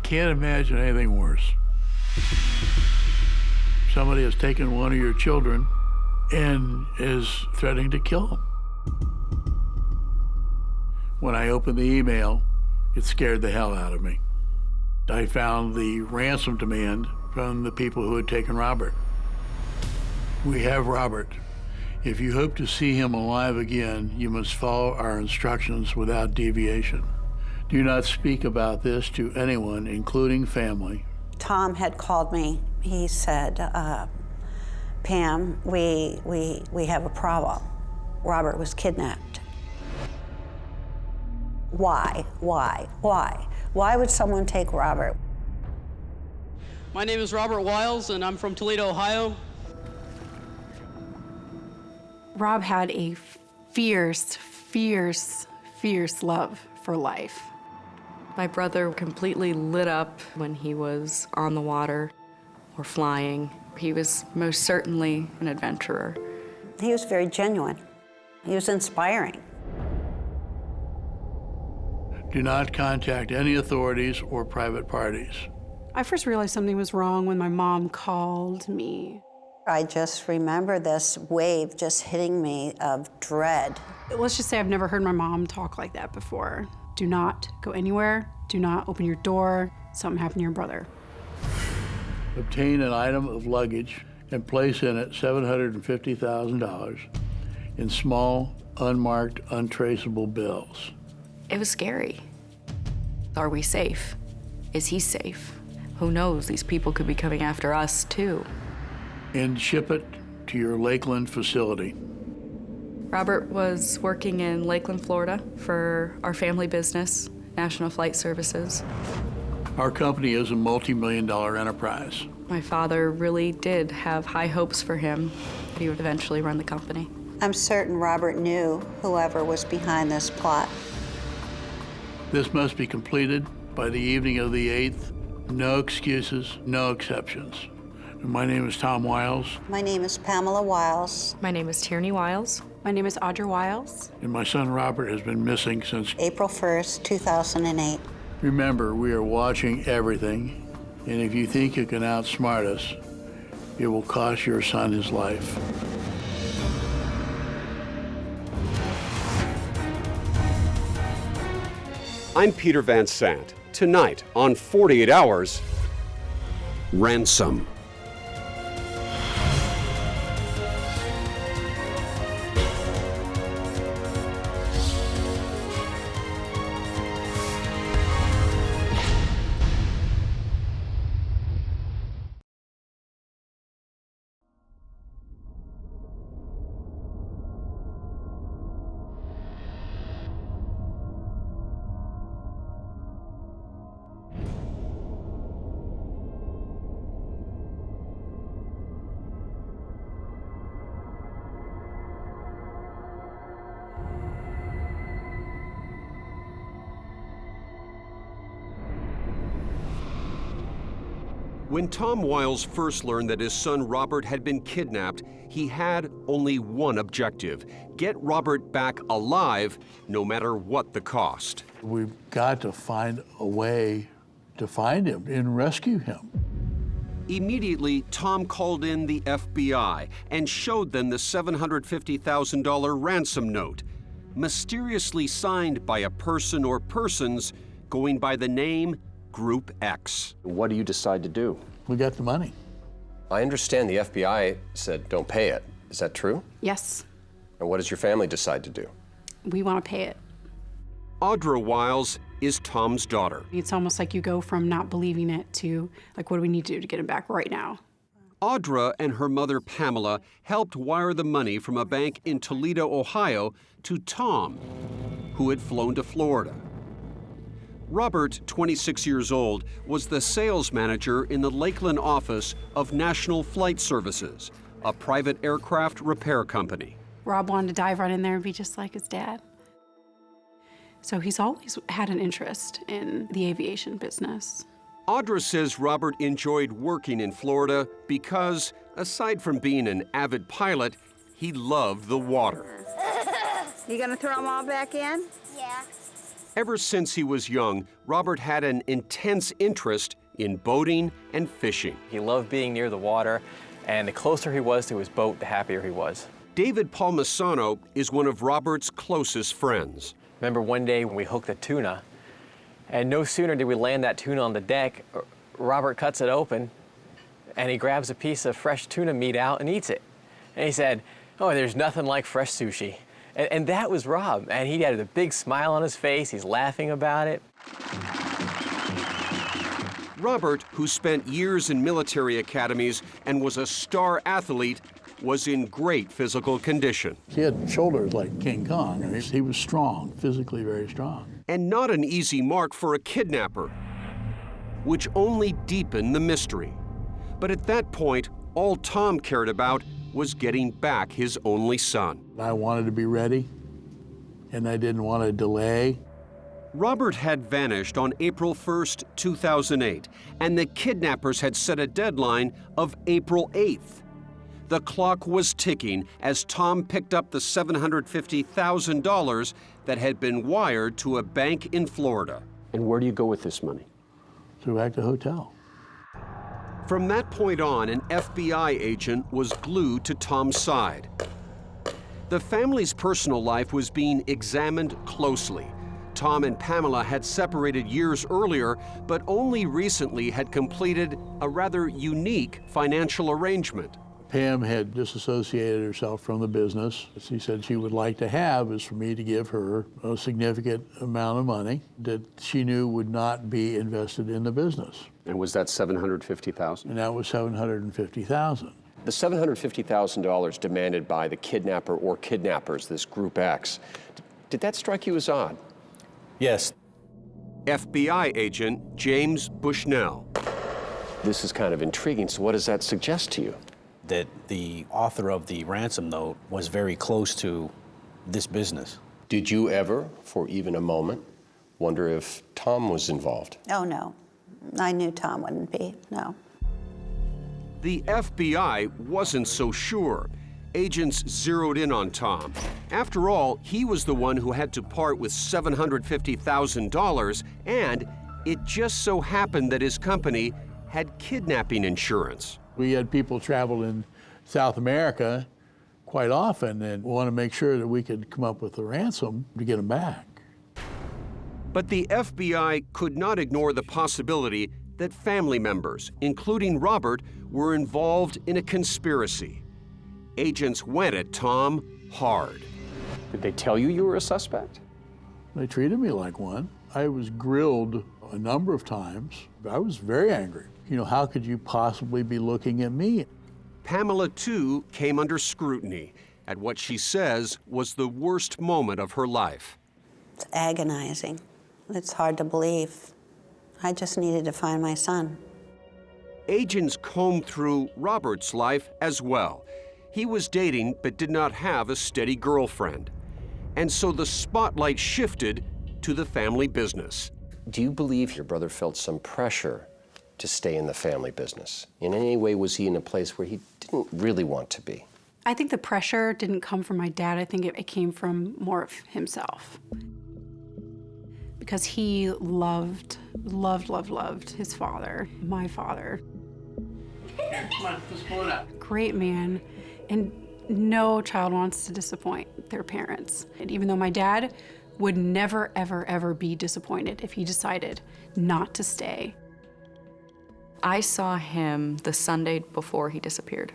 can't imagine anything worse. Somebody has taken one of your children and is threatening to kill them. When I opened the email, it scared the hell out of me. I found the ransom demand from the people who had taken Robert. We have Robert. If you hope to see him alive again, you must follow our instructions without deviation. Do not speak about this to anyone, including family. Tom had called me. He said, Pam, we have a problem. Robert was kidnapped. Why? Why would someone take Robert? My name is Robert Wiles, and I'm from Toledo, Ohio. Rob had a fierce love for life. My brother completely lit up when he was on the water or flying. He was most certainly an adventurer. He was very genuine. He was inspiring. Do not contact any authorities or private parties. I first realized something was wrong when my mom called me. I just remember this wave just hitting me of dread. Let's just say I've never heard my mom talk like that before. Do not go anywhere. Do not open your door. Something happened to your brother. Obtain an item of luggage and place in it $750,000 in small, unmarked, untraceable bills. It was scary. Are we safe? Is he safe? Who knows? These people could be coming after us, too. And ship it to your Lakeland facility. Robert was working in Lakeland, Florida for our family business, National Flight Services. Our company is a multi-million-dollar enterprise. My father really did have high hopes for him that he would eventually run the company. I'm certain Robert knew whoever was behind this plot. This must be completed by the evening of the 8th. No excuses, no exceptions. My name is Tom Wiles. My name is Pamela Wiles. My name is Tierney Wiles. My name is Audra Wiles. And my son Robert has been missing since April 1st, 2008. Remember, we are watching everything, and if you think you can outsmart us, it will cost your son his life. I'm Peter Van Sant. Tonight on 48 Hours, Ransom. When Tom Wiles first learned that his son Robert had been kidnapped, he had only one objective: get Robert back alive, no matter what the cost. We've got to find a way to find him and rescue him. Immediately, Tom called in the FBI and showed them the $750,000 ransom note, mysteriously signed by a person or persons going by the name Group X. What do you decide to do? We got the money. I understand the FBI said don't pay it. Is that true? Yes, And what does your family decide to do? we want to pay it. Audra Wiles is Tom's daughter. It's almost like you go from not believing it to, like, what do we need to do to get him back right now? Audra and her mother Pamela helped wire the money from a bank in Toledo, Ohio, to Tom, who had flown to Florida. Robert, 26 years old, was the sales manager in the Lakeland office of National Flight Services, a private aircraft repair company. Rob wanted to dive right in there and be just like his dad. So he's always had an interest in the aviation business. Audra says Robert enjoyed working in Florida because, aside from being an avid pilot, he loved the water. You gonna throw them all back in? Yeah. Ever since he was young, Robert had an intense interest in boating and fishing. He loved being near the water, and the closer he was to his boat, the happier he was. David Palmisano is one of Robert's closest friends. Remember one day when we hooked a tuna, and no sooner did we land that tuna on the deck, Robert cuts it open, and he grabs a piece of fresh tuna meat out and eats it. And he said, "Oh, there's nothing like fresh sushi." And that was Rob, and he had a big smile on his face. He's laughing about it. Robert, who spent years in military academies and was a star athlete, was in great physical condition. He had shoulders like King Kong. I mean, he was strong, physically very strong. And not an easy mark for a kidnapper, which only deepened the mystery. But at that point, all Tom cared about was getting back his only son. I wanted to be ready, and I didn't want to delay. Robert had vanished on April 1st, 2008, and the kidnappers had set a deadline of April 8th. The clock was ticking as Tom picked up the $750,000 that had been wired to a bank in Florida. And where do you go with this money? So back to the hotel. From that point on, an FBI agent was glued to Tom's side. The family's personal life was being examined closely. Tom and Pamela had separated years earlier, but only recently had completed a rather unique financial arrangement. Pam had disassociated herself from the business. She said she would like to have is for me to give her a significant amount of money that she knew would not be invested in the business. And was that $750,000? And that was $750,000. The $750,000 demanded by the kidnapper or kidnappers, this Group X, did that strike you as odd? Yes. FBI agent James Bushnell. This is kind of intriguing, so what does that suggest to you? That the author of the ransom note was very close to this business. Did you ever, for even a moment, wonder if Tom was involved? Oh, no. I knew Tom wouldn't be, no. The FBI wasn't so sure. Agents zeroed in on Tom. After all, he was the one who had to part with $750,000, and it just so happened that his company had kidnapping insurance. We had people travel in South America quite often and want to make sure that we could come up with a ransom to get them back. But the FBI could not ignore the possibility that family members, including Robert, were involved in a conspiracy. Agents went at Tom hard. Did they tell you were a suspect? They treated me like one. I was grilled a number of times. I was very angry. You know, how could you possibly be looking at me? Pamela, too, came under scrutiny at what she says was the worst moment of her life. It's agonizing. It's hard to believe. I just needed to find my son. Agents combed through Robert's life as well. He was dating but did not have a steady girlfriend. And so the spotlight shifted to the family business. Do you believe your brother felt some pressure to stay in the family business? In any way, was he in a place where he didn't really want to be? I think the pressure didn't come from my dad. I think it came from more of himself. Because he loved his father, my father. Come on, let's pull it up. Great man. And no child wants to disappoint their parents. And even though my dad would never, ever, ever be disappointed if he decided not to stay. I saw him the Sunday before he disappeared.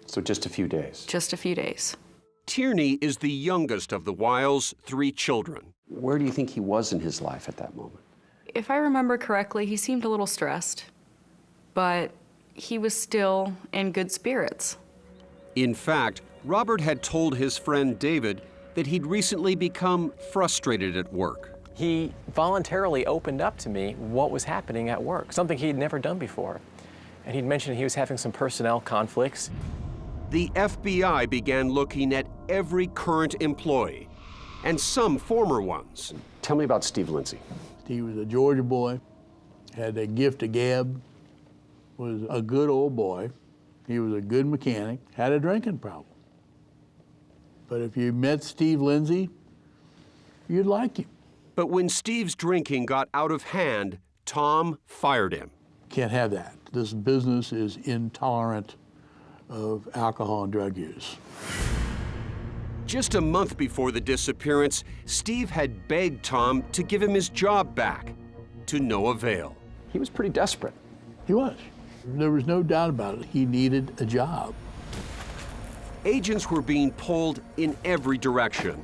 So just a few days? Just a few days. Tierney is the youngest of the Wiles' 3 children. Where do you think he was in his life at that moment? If I remember correctly, he seemed a little stressed, but he was still in good spirits. In fact, Robert had told his friend David that he'd recently become frustrated at work. He voluntarily opened up to me what was happening at work, something he'd never done before. And he'd mentioned he was having some personnel conflicts. The FBI began looking at every current employee and some former ones. Tell me about Steve Lindsay. He was a Georgia boy, had a gift of gab, was a good old boy. He was a good mechanic, had a drinking problem. But if you met Steve Lindsay, you'd like him. But when Steve's drinking got out of hand, Tom fired him. Can't have that. This business is intolerant of alcohol and drug use. Just a month before the disappearance, Steve had begged Tom to give him his job back, to no avail. He was pretty desperate. He was. There was no doubt about it. He needed a job. Agents were being pulled in every direction.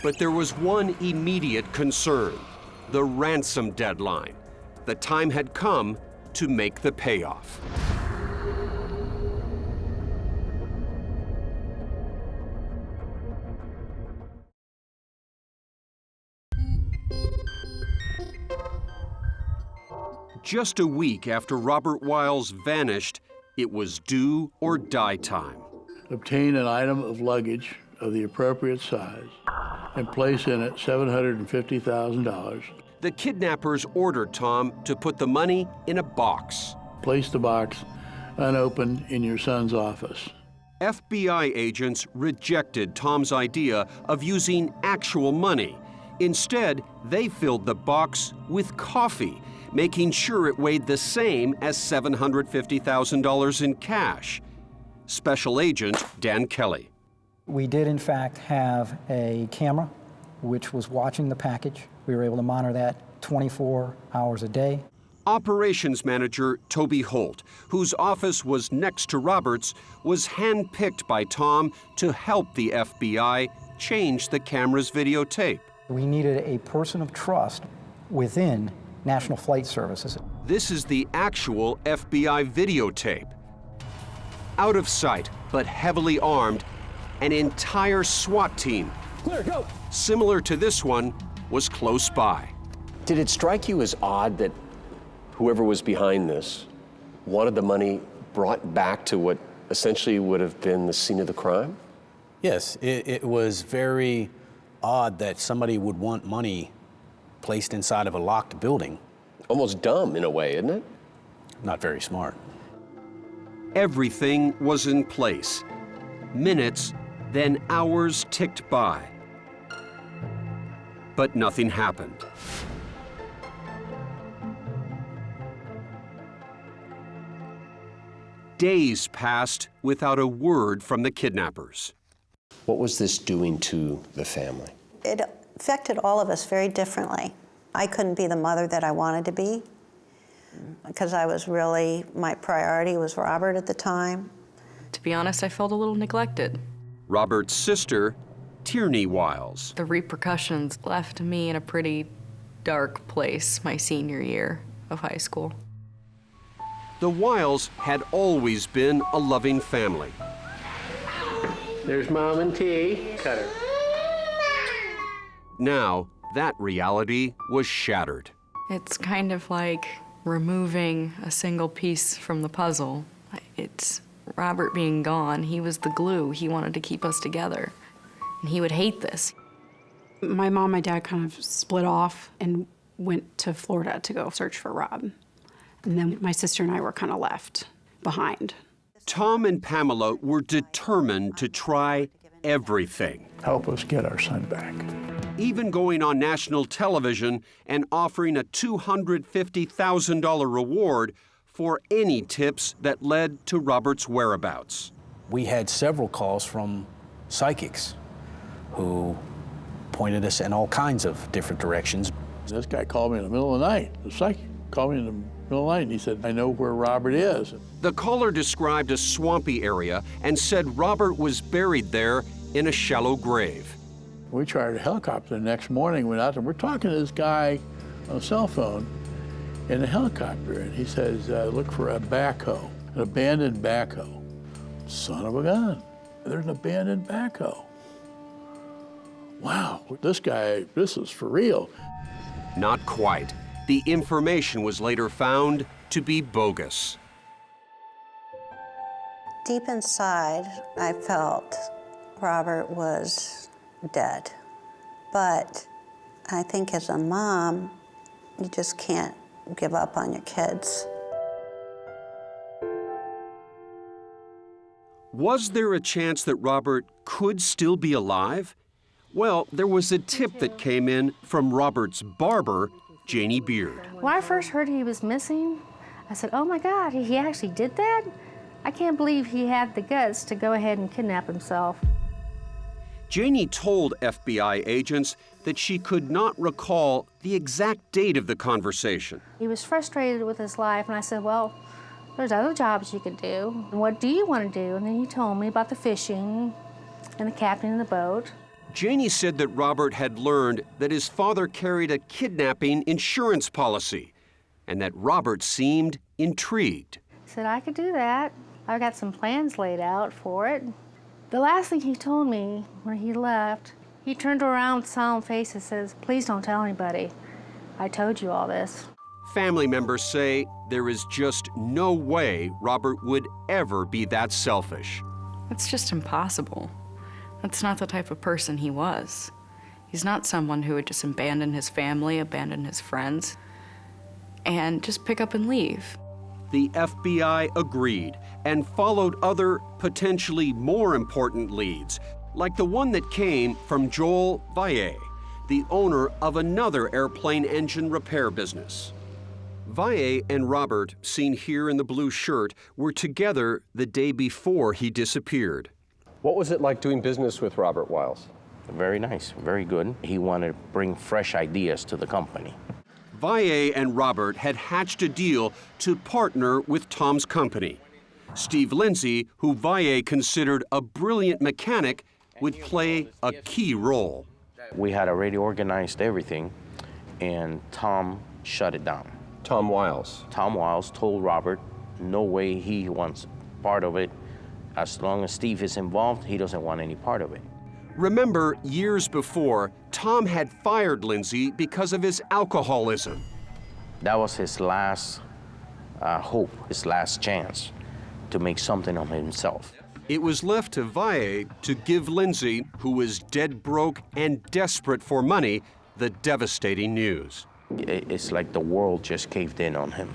But there was one immediate concern: the ransom deadline. The time had come to make the payoff. Just a week after Robert Wiles vanished, it was do or die time. Obtain an item of luggage of the appropriate size and place in it $750,000. The kidnappers ordered Tom to put the money in a box. Place the box unopened in your son's office. FBI agents rejected Tom's idea of using actual money. Instead, they filled the box with coffee, making sure it weighed the same as $750,000 in cash. Special Agent Dan Kelly. We did, in fact, have a camera which was watching the package. We were able to monitor that 24 hours a day. Operations Manager Toby Holt, whose office was next to Robert's, was handpicked by Tom to help the FBI change the camera's videotape. We needed a person of trust within National Flight Services. This is the actual FBI videotape. Out of sight, but heavily armed, an entire SWAT team, Clear, go! similar to this one, was close by. Did it strike you as odd that whoever was behind this wanted the money brought back to what essentially would have been the scene of the crime? Yes, it was very odd that somebody would want money placed inside of a locked building. Almost dumb in a way, isn't it? Not very smart. Everything was in place. Minutes, then hours ticked by. But nothing happened. Days passed without a word from the kidnappers. What was this doing to the family? It affected all of us very differently. I couldn't be the mother that I wanted to be because my priority was Robert at the time. To be honest, I felt a little neglected. Robert's sister, Tierney Wiles. The repercussions left me in a pretty dark place my senior year of high school. The Wiles had always been a loving family. There's Mom and T. Cut her. Now, that reality was shattered. It's kind of like removing a single piece from the puzzle. It's Robert being gone. He was the glue. He wanted to keep us together. And he would hate this. My mom and my dad kind of split off and went to Florida to go search for Rob. And then my sister and I were kind of left behind. Tom and Pamela were determined to try everything. Help us get our son back. Even going on national television and offering a $250,000 reward for any tips that led to Robert's whereabouts. We had several calls from psychics who pointed us in all kinds of different directions. This guy called me in the middle of the night. The psychic called me in the middle of the night and he said, I know where Robert is. The caller described a swampy area and said Robert was buried there in a shallow grave. We chartered a helicopter the next morning, went out there. We're talking to this guy on a cell phone in a helicopter, and he says, look for a backhoe, an abandoned backhoe. Son of a gun, there's an abandoned backhoe. Wow, this is for real. Not quite. The information was later found to be bogus. Deep inside, I felt Robert was dead. But I think as a mom, you just can't give up on your kids. Was there a chance that Robert could still be alive? Well, there was a tip that came in from Robert's barber, Janie Beard. When I first heard he was missing, I said, oh my God, he actually did that? I can't believe he had the guts to go ahead and kidnap himself. Janie told FBI agents that she could not recall the exact date of the conversation. He was frustrated with his life, and I said, well, there's other jobs you could do. What do you want to do? And then he told me about the fishing and the captain of the boat. Janie said that Robert had learned that his father carried a kidnapping insurance policy and that Robert seemed intrigued. He said, I could do that. I've got some plans laid out for it. The last thing he told me when he left, he turned around with a solemn face and says, please don't tell anybody. I told you all this. Family members say there is just no way Robert would ever be that selfish. It's just impossible. That's not the type of person he was. He's not someone who would just abandon his family, abandon his friends, and just pick up and leave. The FBI agreed and followed other, potentially more important leads, like the one that came from Joel Valle, the owner of another airplane engine repair business. Valle and Robert, seen here in the blue shirt, were together the day before he disappeared. What was it like doing business with Robert Wiles? Very nice, very good. He wanted to bring fresh ideas to the company. Valle and Robert had hatched a deal to partner with Tom's company. Steve Lindsay, who Valle considered a brilliant mechanic, would play a key role. We had already organized everything, and Tom shut it down. Tom Wiles. Tom Wiles told Robert, no way he wants part of it. As long as Steve is involved, he doesn't want any part of it. Remember, years before, Tom had fired Lindsay because of his alcoholism. That was his last hope, his last chance to make something of himself. It was left to Valle to give Lindsay, who was dead broke and desperate for money, the devastating news. It's like the world just caved in on him.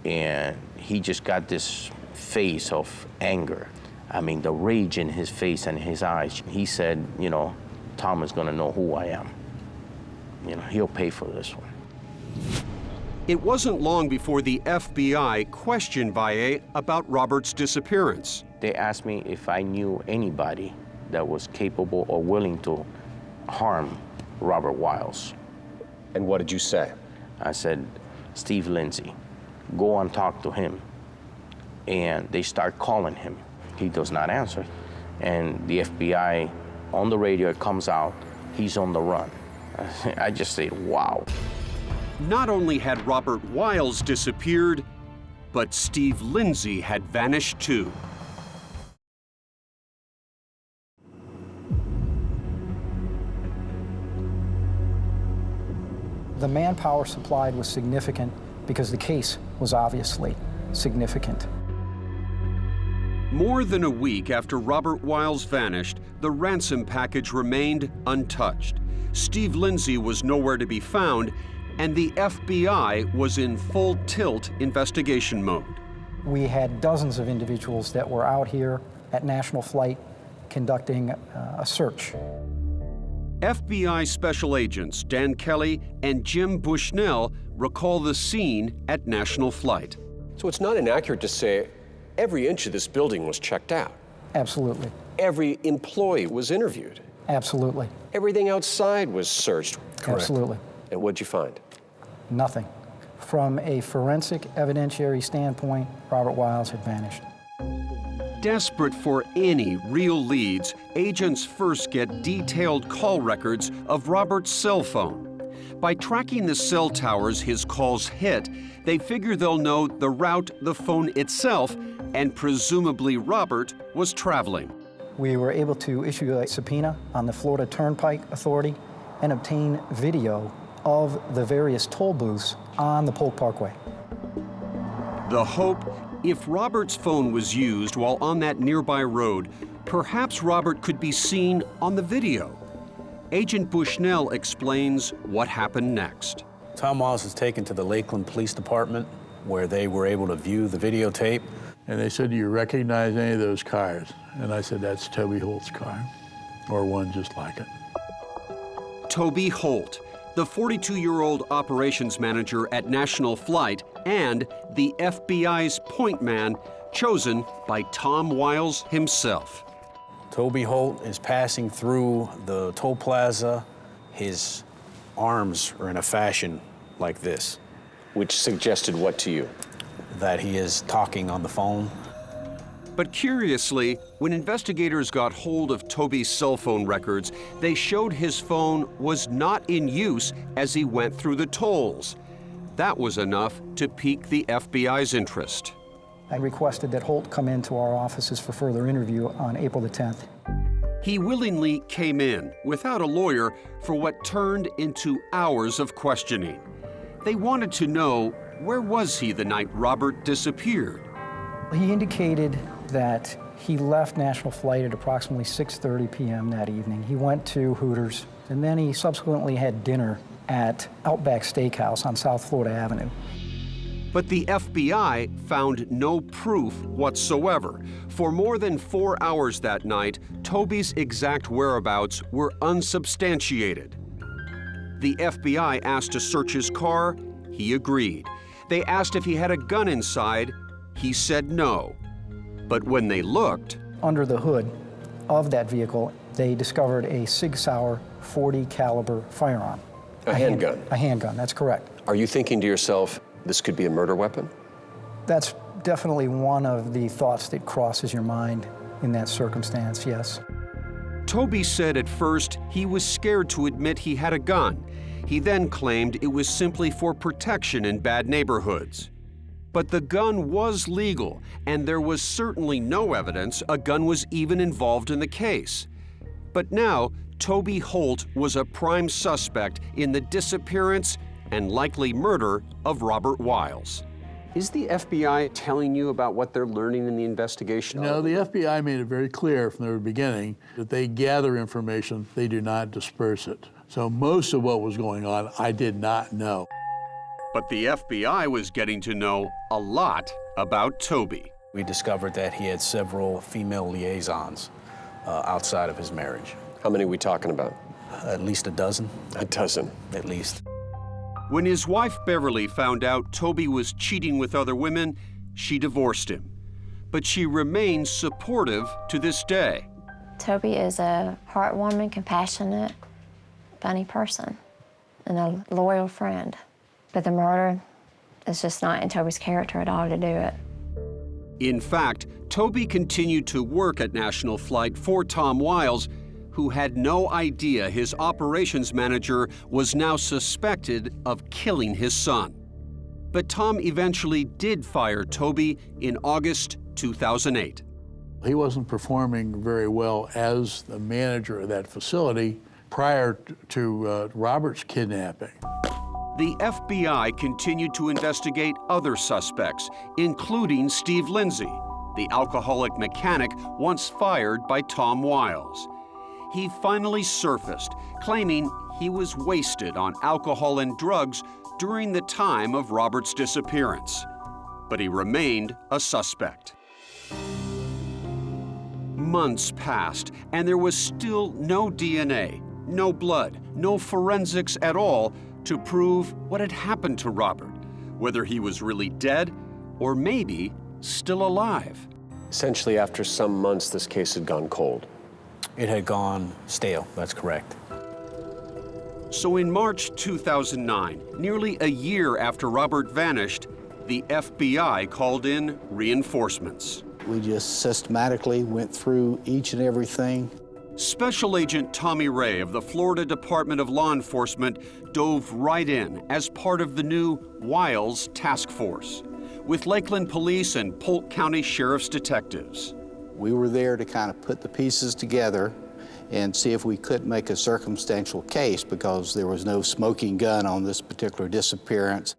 And he just got this face of anger. I mean, the rage in his face and his eyes. He said, you know, Tom is gonna know who I am. You know, he'll pay for this one. It wasn't long before the FBI questioned Valle about Robert's disappearance. They asked me if I knew anybody that was capable or willing to harm Robert Wiles. And what did you say? I said, Steve Lindsay, go and talk to him. And they start calling him. He does not answer. And the FBI, on the radio, it comes out, he's on the run. I just say, wow. Not only had Robert Wiles disappeared, but Steve Lindsay had vanished too. The manpower supplied was significant because the case was obviously significant. More than a week after Robert Wiles vanished, the ransom package remained untouched. Steve Lindsay was nowhere to be found, and the FBI was in full tilt investigation mode. We had dozens of individuals that were out here at National Flight conducting a search. FBI special agents Dan Kelly and Jim Bushnell recall the scene at National Flight. So it's not inaccurate to say every inch of this building was checked out. Absolutely. Every employee was interviewed. Absolutely. Everything outside was searched. Correct. Absolutely. And what'd you find? Nothing. From a forensic evidentiary standpoint, Robert Wiles had vanished. Desperate for any real leads, agents first get detailed call records of Robert's cell phone. By tracking the cell towers his calls hit, they figure they'll know the route the phone itself and presumably Robert was traveling. We were able to issue a subpoena on the Florida Turnpike Authority and obtain video of the various toll booths on the Polk Parkway. The hope, if Robert's phone was used while on that nearby road, perhaps Robert could be seen on the video. Agent Bushnell explains what happened next. Tom Wiles was taken to the Lakeland Police Department where they were able to view the videotape. And they said, do you recognize any of those cars? And I said, that's Toby Holt's car, or one just like it. Toby Holt, the 42-year-old operations manager at National Flight and the FBI's point man chosen by Tom Wiles himself. Toby Holt is passing through the toll plaza. His arms are in a fashion like this. Which suggested what to you? That he is talking on the phone. But curiously, when investigators got hold of Toby's cell phone records, they showed his phone was not in use as he went through the tolls. That was enough to pique the FBI's interest. I requested that Holt come into our offices for further interview on April the 10th. He willingly came in, without a lawyer, for what turned into hours of questioning. They wanted to know, where was he the night Robert disappeared? He indicated that he left National Flight at approximately 6:30 p.m. that evening. He went to Hooters, and then he subsequently had dinner at Outback Steakhouse on South Florida Avenue. But the FBI found no proof whatsoever. For more than 4 hours that night, Toby's exact whereabouts were unsubstantiated. The FBI asked to search his car. He agreed. They asked if he had a gun inside. He said no. But when they looked, under the hood of that vehicle, they discovered a Sig Sauer .40 caliber firearm. A handgun? A handgun, that's correct. Are you thinking to yourself, this could be a murder weapon? That's definitely one of the thoughts that crosses your mind in that circumstance, yes. Toby said at first he was scared to admit he had a gun. He then claimed it was simply for protection in bad neighborhoods. But the gun was legal, and there was certainly no evidence a gun was even involved in the case. But now, Toby Holt was a prime suspect in the disappearance and likely murder of Robert Wiles. Is the FBI telling you about what they're learning in the investigation? No, the FBI made it very clear from the very beginning that they gather information, they do not disperse it. So most of what was going on, I did not know. But the FBI was getting to know a lot about Toby. We discovered that he had several female liaisons outside of his marriage. How many are we talking about? At least a dozen. A dozen? At least. When his wife Beverly found out Toby was cheating with other women, she divorced him. But she remains supportive to this day. Toby is a heartwarming, compassionate, funny person and a loyal friend. But the murder is just not in Toby's character at all to do it. In fact, Toby continued to work at National Flight for Tom Wiles, who had no idea his operations manager was now suspected of killing his son. But Tom eventually did fire Toby in August 2008. He wasn't performing very well as the manager of that facility prior to Robert's kidnapping. The FBI continued to investigate other suspects, including Steve Lindsay, the alcoholic mechanic once fired by Tom Wiles. He finally surfaced, claiming he was wasted on alcohol and drugs during the time of Robert's disappearance. But he remained a suspect. Months passed, and there was still no DNA, no blood, no forensics at all to prove what had happened to Robert, whether he was really dead or maybe still alive. Essentially, after some months, this case had gone cold. It had gone stale, that's correct. So in March 2009, nearly a year after Robert vanished, the FBI called in reinforcements. We just systematically went through each and everything. Special Agent Tommy Ray of the Florida Department of Law Enforcement dove right in as part of the new Wiles Task Force, with Lakeland Police and Polk County Sheriff's detectives. We were there to kind of put the pieces together and see if we could make a circumstantial case because there was no smoking gun on this particular disappearance.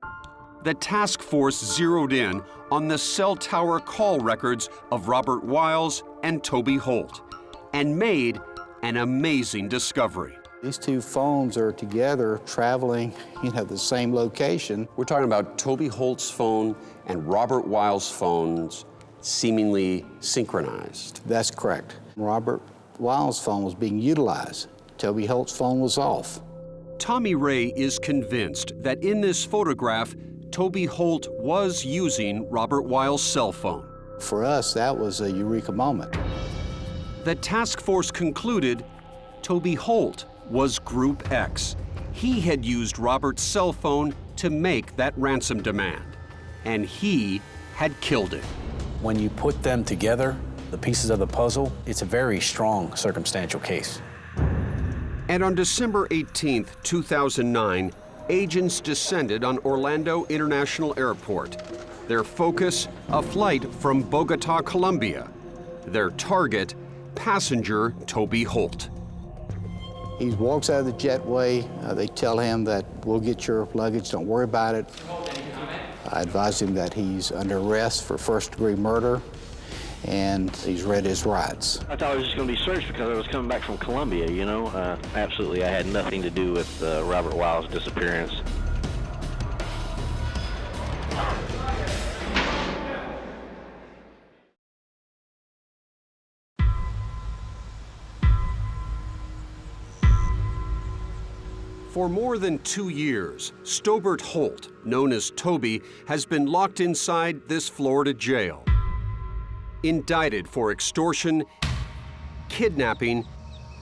The task force zeroed in on the cell tower call records of Robert Wiles and Toby Holt and made an amazing discovery. These two phones are together traveling, the same location. We're talking about Toby Holt's phone and Robert Wiles' phones seemingly synchronized. That's correct. Robert Wiles' phone was being utilized. Toby Holt's phone was off. Tommy Ray is convinced that in this photograph, Toby Holt was using Robert Wiles' cell phone. For us, that was a eureka moment. The task force concluded Toby Holt was Group X. He had used Robert's cell phone to make that ransom demand, and he had killed it. When you put them together, the pieces of the puzzle, it's a very strong circumstantial case. And on December 18, 2009, agents descended on Orlando International Airport. Their focus, a flight from Bogota, Colombia. Their target, passenger Toby Holt. He walks out of the jetway. They tell him that we'll get your luggage, don't worry about it. I advise him that he's under arrest for first-degree murder, and he's read his rights. I thought I was just going to be searched because I was coming back from Colombia, you know. Absolutely, I had nothing to do with Robert Wiles' disappearance. For more than 2 years, Stobart Holt, known as Toby, has been locked inside this Florida jail. Indicted for extortion, kidnapping,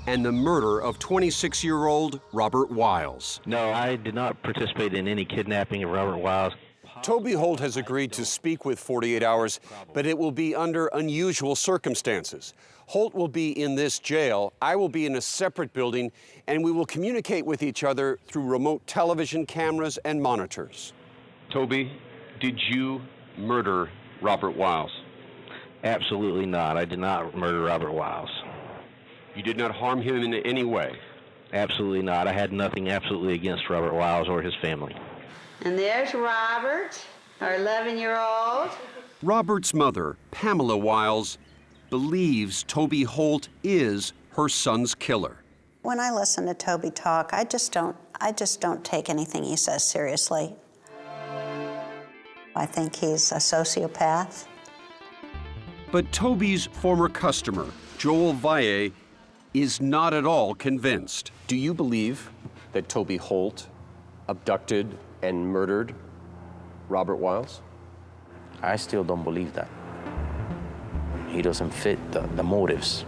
and the murder of 26-year-old Robert Wiles. No, I did not participate in any kidnapping of Robert Wiles. Toby Holt has agreed to speak with 48 Hours, but it will be under unusual circumstances. Holt will be in this jail, I will be in a separate building, and we will communicate with each other through remote television cameras and monitors. Toby, did you murder Robert Wiles? Absolutely not. I did not murder Robert Wiles. You did not harm him in any way? Absolutely not. I had nothing absolutely against Robert Wiles or his family. And there's Robert, our 11-year-old. Robert's mother, Pamela Wiles, believes Toby Holt is her son's killer. When I listen to Toby talk, I just don't take anything he says seriously. I think he's a sociopath. But Toby's former customer, Joel Valle, is not at all convinced. Do you believe that Toby Holt abducted and murdered Robert Wiles? I still don't believe that. He doesn't fit the motives.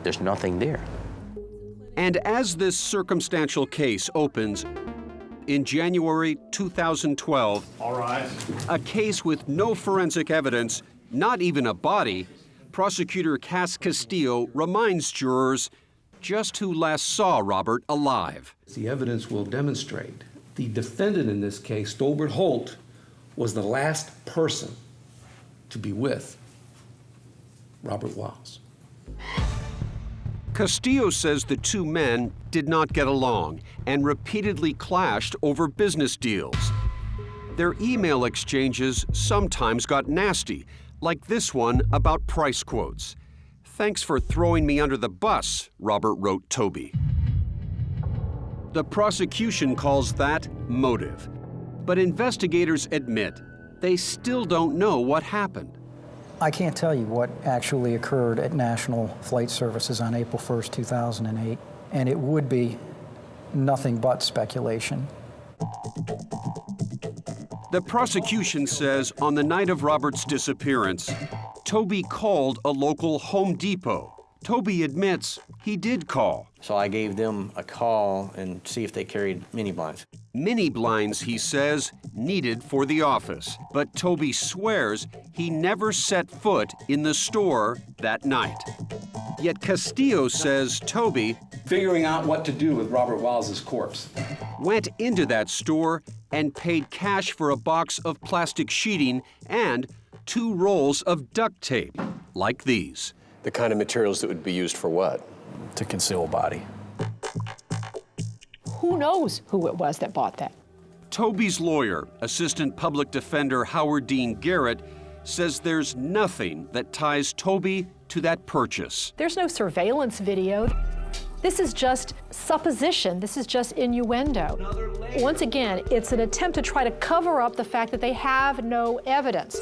There's nothing there. And as this circumstantial case opens, in January 2012, a case with no forensic evidence, not even a body, prosecutor Cass Castillo reminds jurors just who last saw Robert alive. The evidence will demonstrate the defendant in this case, Stobart Holt, was the last person to be with Robert Wiles. Castillo says the two men did not get along and repeatedly clashed over business deals. Their email exchanges sometimes got nasty, like this one about price quotes. "Thanks for throwing me under the bus," Robert wrote Toby. The prosecution calls that motive. But investigators admit they still don't know what happened. I can't tell you what actually occurred at National Flight Services on April 1st, 2008, and it would be nothing but speculation. The prosecution says on the night of Robert's disappearance, Toby called a local Home Depot. Toby admits he did call. So I gave them a call and see if they carried mini blinds. Mini blinds, he says, needed for the office. But Toby swears he never set foot in the store that night. Yet Castillo says Toby, figuring out what to do with Robert Wiles' corpse, went into that store and paid cash for a box of plastic sheeting and 2 rolls of duct tape, like these. The kind of materials that would be used for what? To conceal a body. Who knows who it was that bought that? Toby's lawyer, Assistant Public Defender Howard Dean Garrett, says there's nothing that ties Toby to that purchase. There's no surveillance video. This is just supposition. This is just innuendo. Once again, it's an attempt to try to cover up the fact that they have no evidence.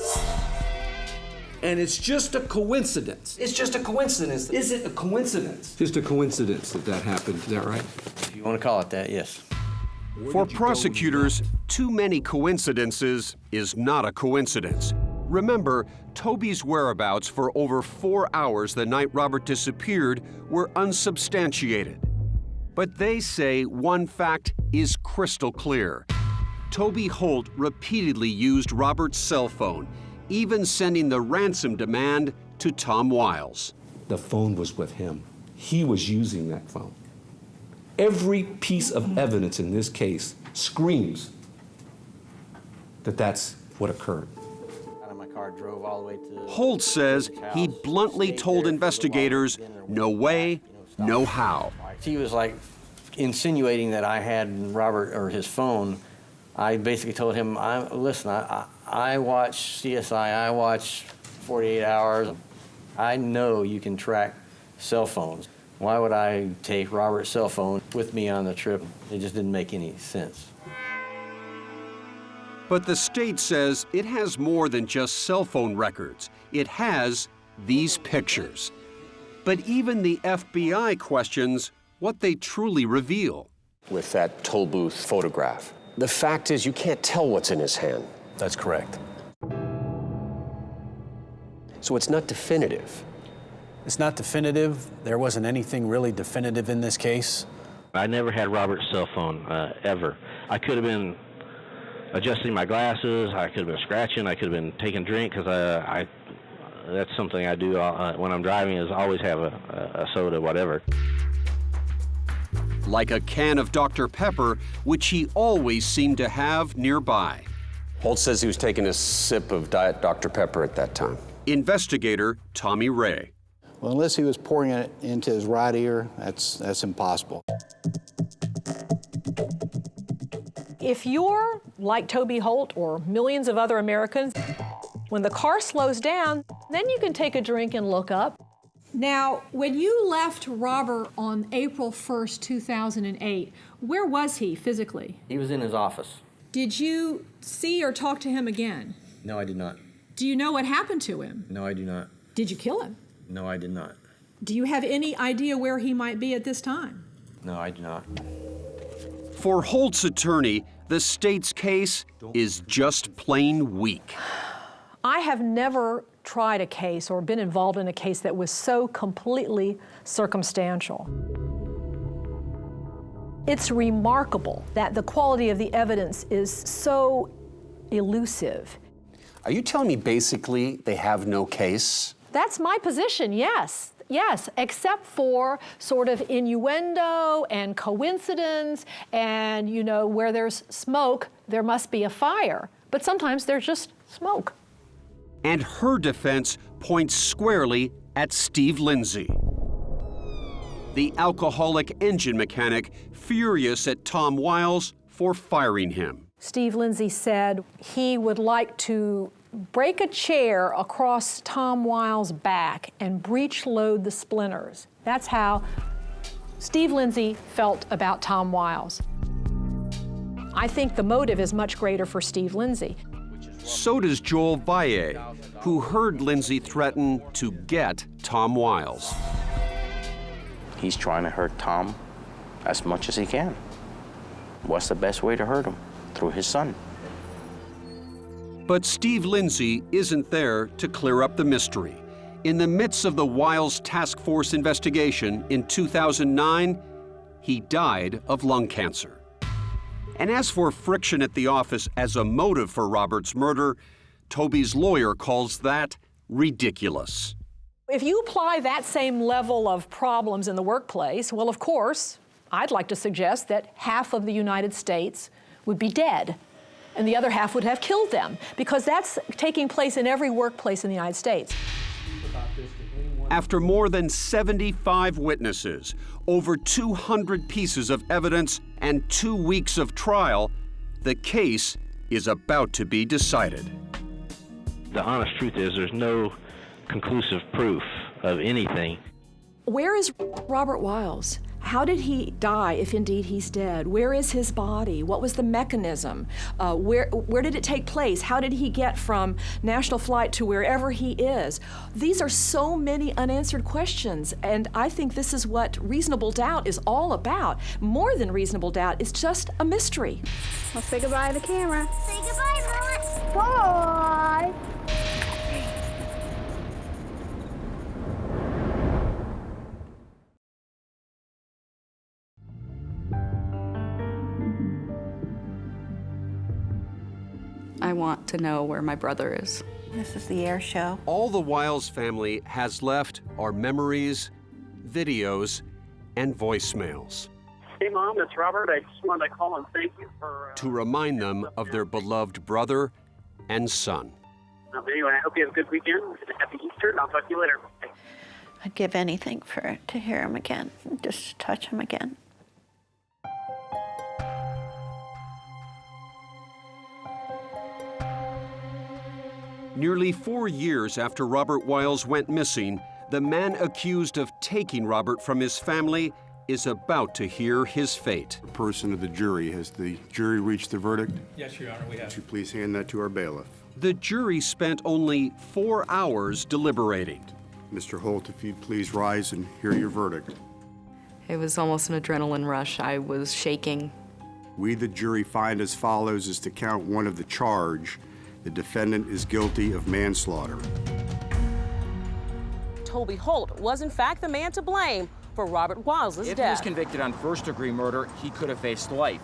and it's just a coincidence. It's just a coincidence. Is it a coincidence? Just a coincidence that happened, is that right? If you want to call it that, yes. For prosecutors, too many coincidences is not a coincidence. Remember, Toby's whereabouts for over 4 hours the night Robert disappeared were unsubstantiated. But they say one fact is crystal clear. Toby Holt repeatedly used Robert's cell phone, even sending the ransom demand to Tom Wiles. The phone was with him. He was using that phone. Every piece of evidence in this case screams that that's what occurred. Out of my car, drove all the way to Holt says he bluntly told investigators, no way, no how. He was like insinuating that I had Robert or his phone. I basically told him, listen, I watch CSI, I watch 48 Hours. I know you can track cell phones. Why would I take Robert's cell phone with me on the trip? It just didn't make any sense. But the state says it has more than just cell phone records. It has these pictures. But even the FBI questions what they truly reveal. With that toll booth photograph, the fact is you can't tell what's in his hand. That's correct. So it's not definitive. It's not definitive. There wasn't anything really definitive in this case. I never had Robert's cell phone, ever. I could have been adjusting my glasses, I could have been scratching, I could have been taking a drink, because that's something I do when I'm driving, is always have a soda, whatever. Like a can of Dr. Pepper, which he always seemed to have nearby. Holt says he was taking a sip of Diet Dr. Pepper at that time. Investigator Tommy Ray. Well, unless he was pouring it into his right ear, that's impossible. If you're like Toby Holt or millions of other Americans, when the car slows down, then you can take a drink and look up. Now, when you left Robert on April 1st, 2008, where was he physically? He was in his office. Did you see or talk to him again? No, I did not. Do you know what happened to him? No, I do not. Did you kill him? No, I did not. Do you have any idea where he might be at this time? No, I do not. For Holt's attorney, the state's case is just plain weak. I have never tried a case or been involved in a case that was so completely circumstantial. It's remarkable that the quality of the evidence is so elusive. Are you telling me basically they have no case? That's my position, yes. Yes, except for sort of innuendo and coincidence and, you know, where there's smoke, there must be a fire. But sometimes there's just smoke. And her defense points squarely at Steve Lindsay, the alcoholic engine mechanic furious at Tom Wiles for firing him. Steve Lindsay said he would like to break a chair across Tom Wiles' back and breech load the splinters. That's how Steve Lindsay felt about Tom Wiles. I think the motive is much greater for Steve Lindsay. So does Joel Valle, who heard Lindsay threaten to get Tom Wiles. He's trying to hurt Tom as much as he can. What's the best way to hurt him? Through his son. But Steve Lindsay isn't there to clear up the mystery. In the midst of the Wiles Task Force investigation in 2009, he died of lung cancer. And as for friction at the office as a motive for Robert's murder, Toby's lawyer calls that ridiculous. If you apply that same level of problems in the workplace, well, of course, I'd like to suggest that half of the United States would be dead, and the other half would have killed them, because that's taking place in every workplace in the United States. After more than 75 witnesses, over 200 pieces of evidence, and 2 weeks of trial, the case is about to be decided. The honest truth is there's no conclusive proof of anything. Where is Robert Wiles? How did he die if indeed he's dead? Where is his body? What was the mechanism? Where did it take place? How did he get from National Flight to wherever he is? These are so many unanswered questions, and I think this is what reasonable doubt is all about. More than reasonable doubt, it's just a mystery. Let's say goodbye to the camera. Say goodbye, Mama. Bye. I want to know where my brother is. This is the air show. All the Wiles family has left are memories, videos, and voicemails Hey, Mom, it's Robert. I just wanted to call and thank you for... to remind them of their beloved brother and son. Anyway, I hope you have a good weekend. Happy Easter, and I'll talk to you later. I'd give anything to hear him again, just to touch him again. Nearly 4 years after Robert Wiles went missing, the man accused of taking Robert from his family is about to hear his fate. Person of the jury, has the jury reached the verdict? Yes, Your Honor, we have. Would you please hand that to our bailiff? The jury spent only 4 hours deliberating. Mr. Holt, if you'd please rise and hear your verdict. It was almost an adrenaline rush. I was shaking. We, the jury, find as follows as to count 1 of the charge. The defendant is guilty of manslaughter. Toby Holt was in fact the man to blame for Robert Wiles' death. If he was convicted on first-degree murder, he could have faced life.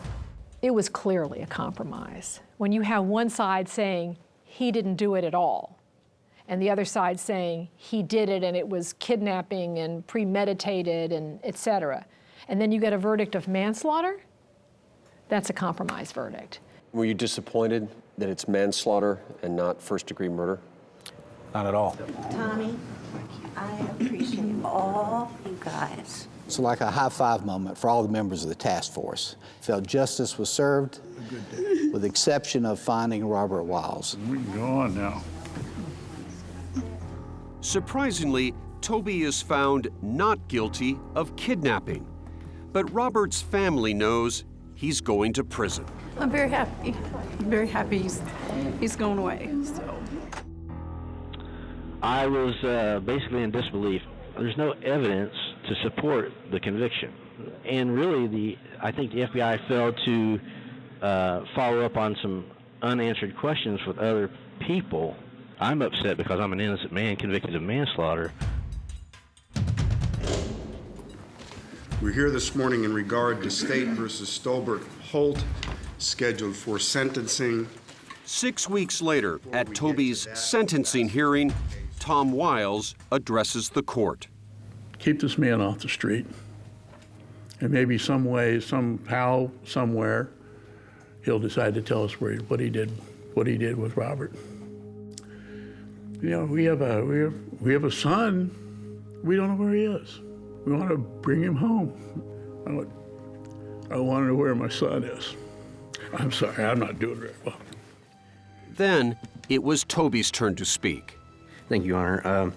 It was clearly a compromise. When you have one side saying he didn't do it at all, and the other side saying he did it and it was kidnapping and premeditated and et cetera, and then you get a verdict of manslaughter, that's a compromise verdict. Were you disappointed that it's manslaughter and not first-degree murder? Not at all. Tommy, I appreciate all you guys. It's like a high-five moment for all the members of the task force. Felt justice was served, with the exception of finding Robert Wiles. We can go on now. Surprisingly, Toby is found not guilty of kidnapping. But Robert's family knows he's going to prison. I'm very happy. I'm very happy he's going away. So. I was basically in disbelief. There's no evidence to support the conviction. And really, I think the FBI failed to follow up on some unanswered questions with other people. I'm upset because I'm an innocent man convicted of manslaughter. We're here this morning in regard to State versus Stolbert Holt, scheduled for sentencing. 6 weeks later, at Toby's sentencing hearing, Tom Wiles addresses the court. Keep this man off the street. And maybe some way, somehow, somewhere, he'll decide to tell us what he did with Robert. You know, we have a son. We don't know where he is. We want to bring him home. I want to know where my son is. I'm sorry, I'm not doing very well. Then it was Toby's turn to speak. Thank you, Your Honor.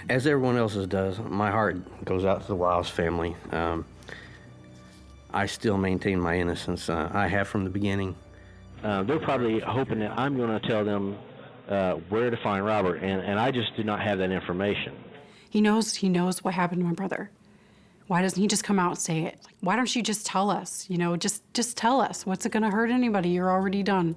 As everyone else's does, my heart goes out to the Wiles family. I still maintain my innocence. I have from the beginning. They're probably hoping that I'm going to tell them where to find Robert, and I just do not have that information. He knows what happened to my brother. Why doesn't he just come out and say it? Like, why don't you just tell us? You know, just tell us. What's it going to hurt anybody? You're already done.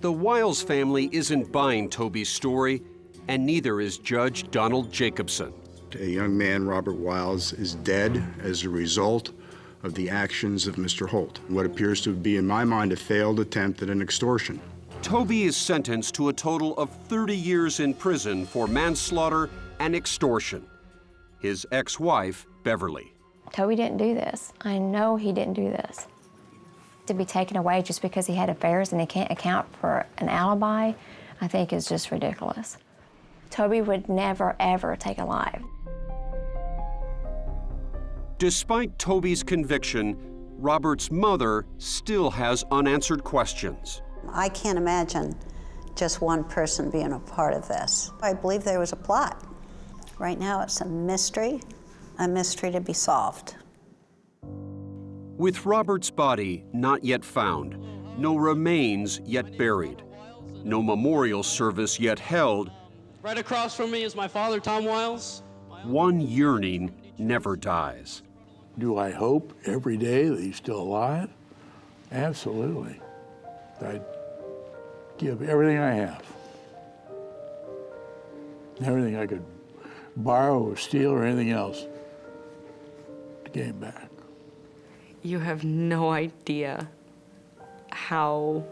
The Wiles family isn't buying Toby's story, and neither is Judge Donald Jacobson. A young man, Robert Wiles, is dead as a result of the actions of Mr. Holt, what appears to be, in my mind, a failed attempt at an extortion. Toby is sentenced to a total of 30 years in prison for manslaughter and extortion. His ex-wife, Beverly. Toby didn't do this. I know he didn't do this. To be taken away just because he had affairs and he can't account for an alibi, I think is just ridiculous. Toby would never, ever take a life. Despite Toby's conviction, Robert's mother still has unanswered questions. I can't imagine just one person being a part of this. I believe there was a plot. Right now it's a mystery a mystery to be solved. With Robert's body not yet found, no remains yet buried, no memorial service yet held, right across from me is my father, Tom Wiles. one yearning never dies. Do I hope every day that he's still alive? Absolutely. I'd give everything I have. Everything I could borrow or steal or anything else to get him back. You have no idea how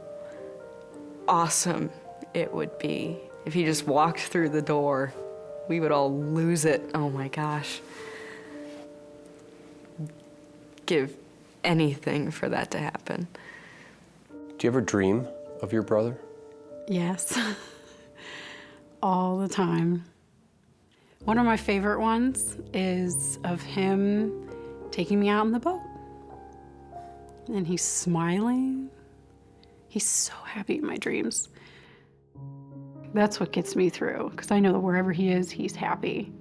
awesome it would be if he just walked through the door. We would all lose it. Oh my gosh. Give anything for that to happen. Do you ever dream of your brother? Yes, all the time. One of my favorite ones is of him taking me out on the boat. And he's smiling. He's so happy in my dreams. That's what gets me through, because I know that wherever he is, he's happy.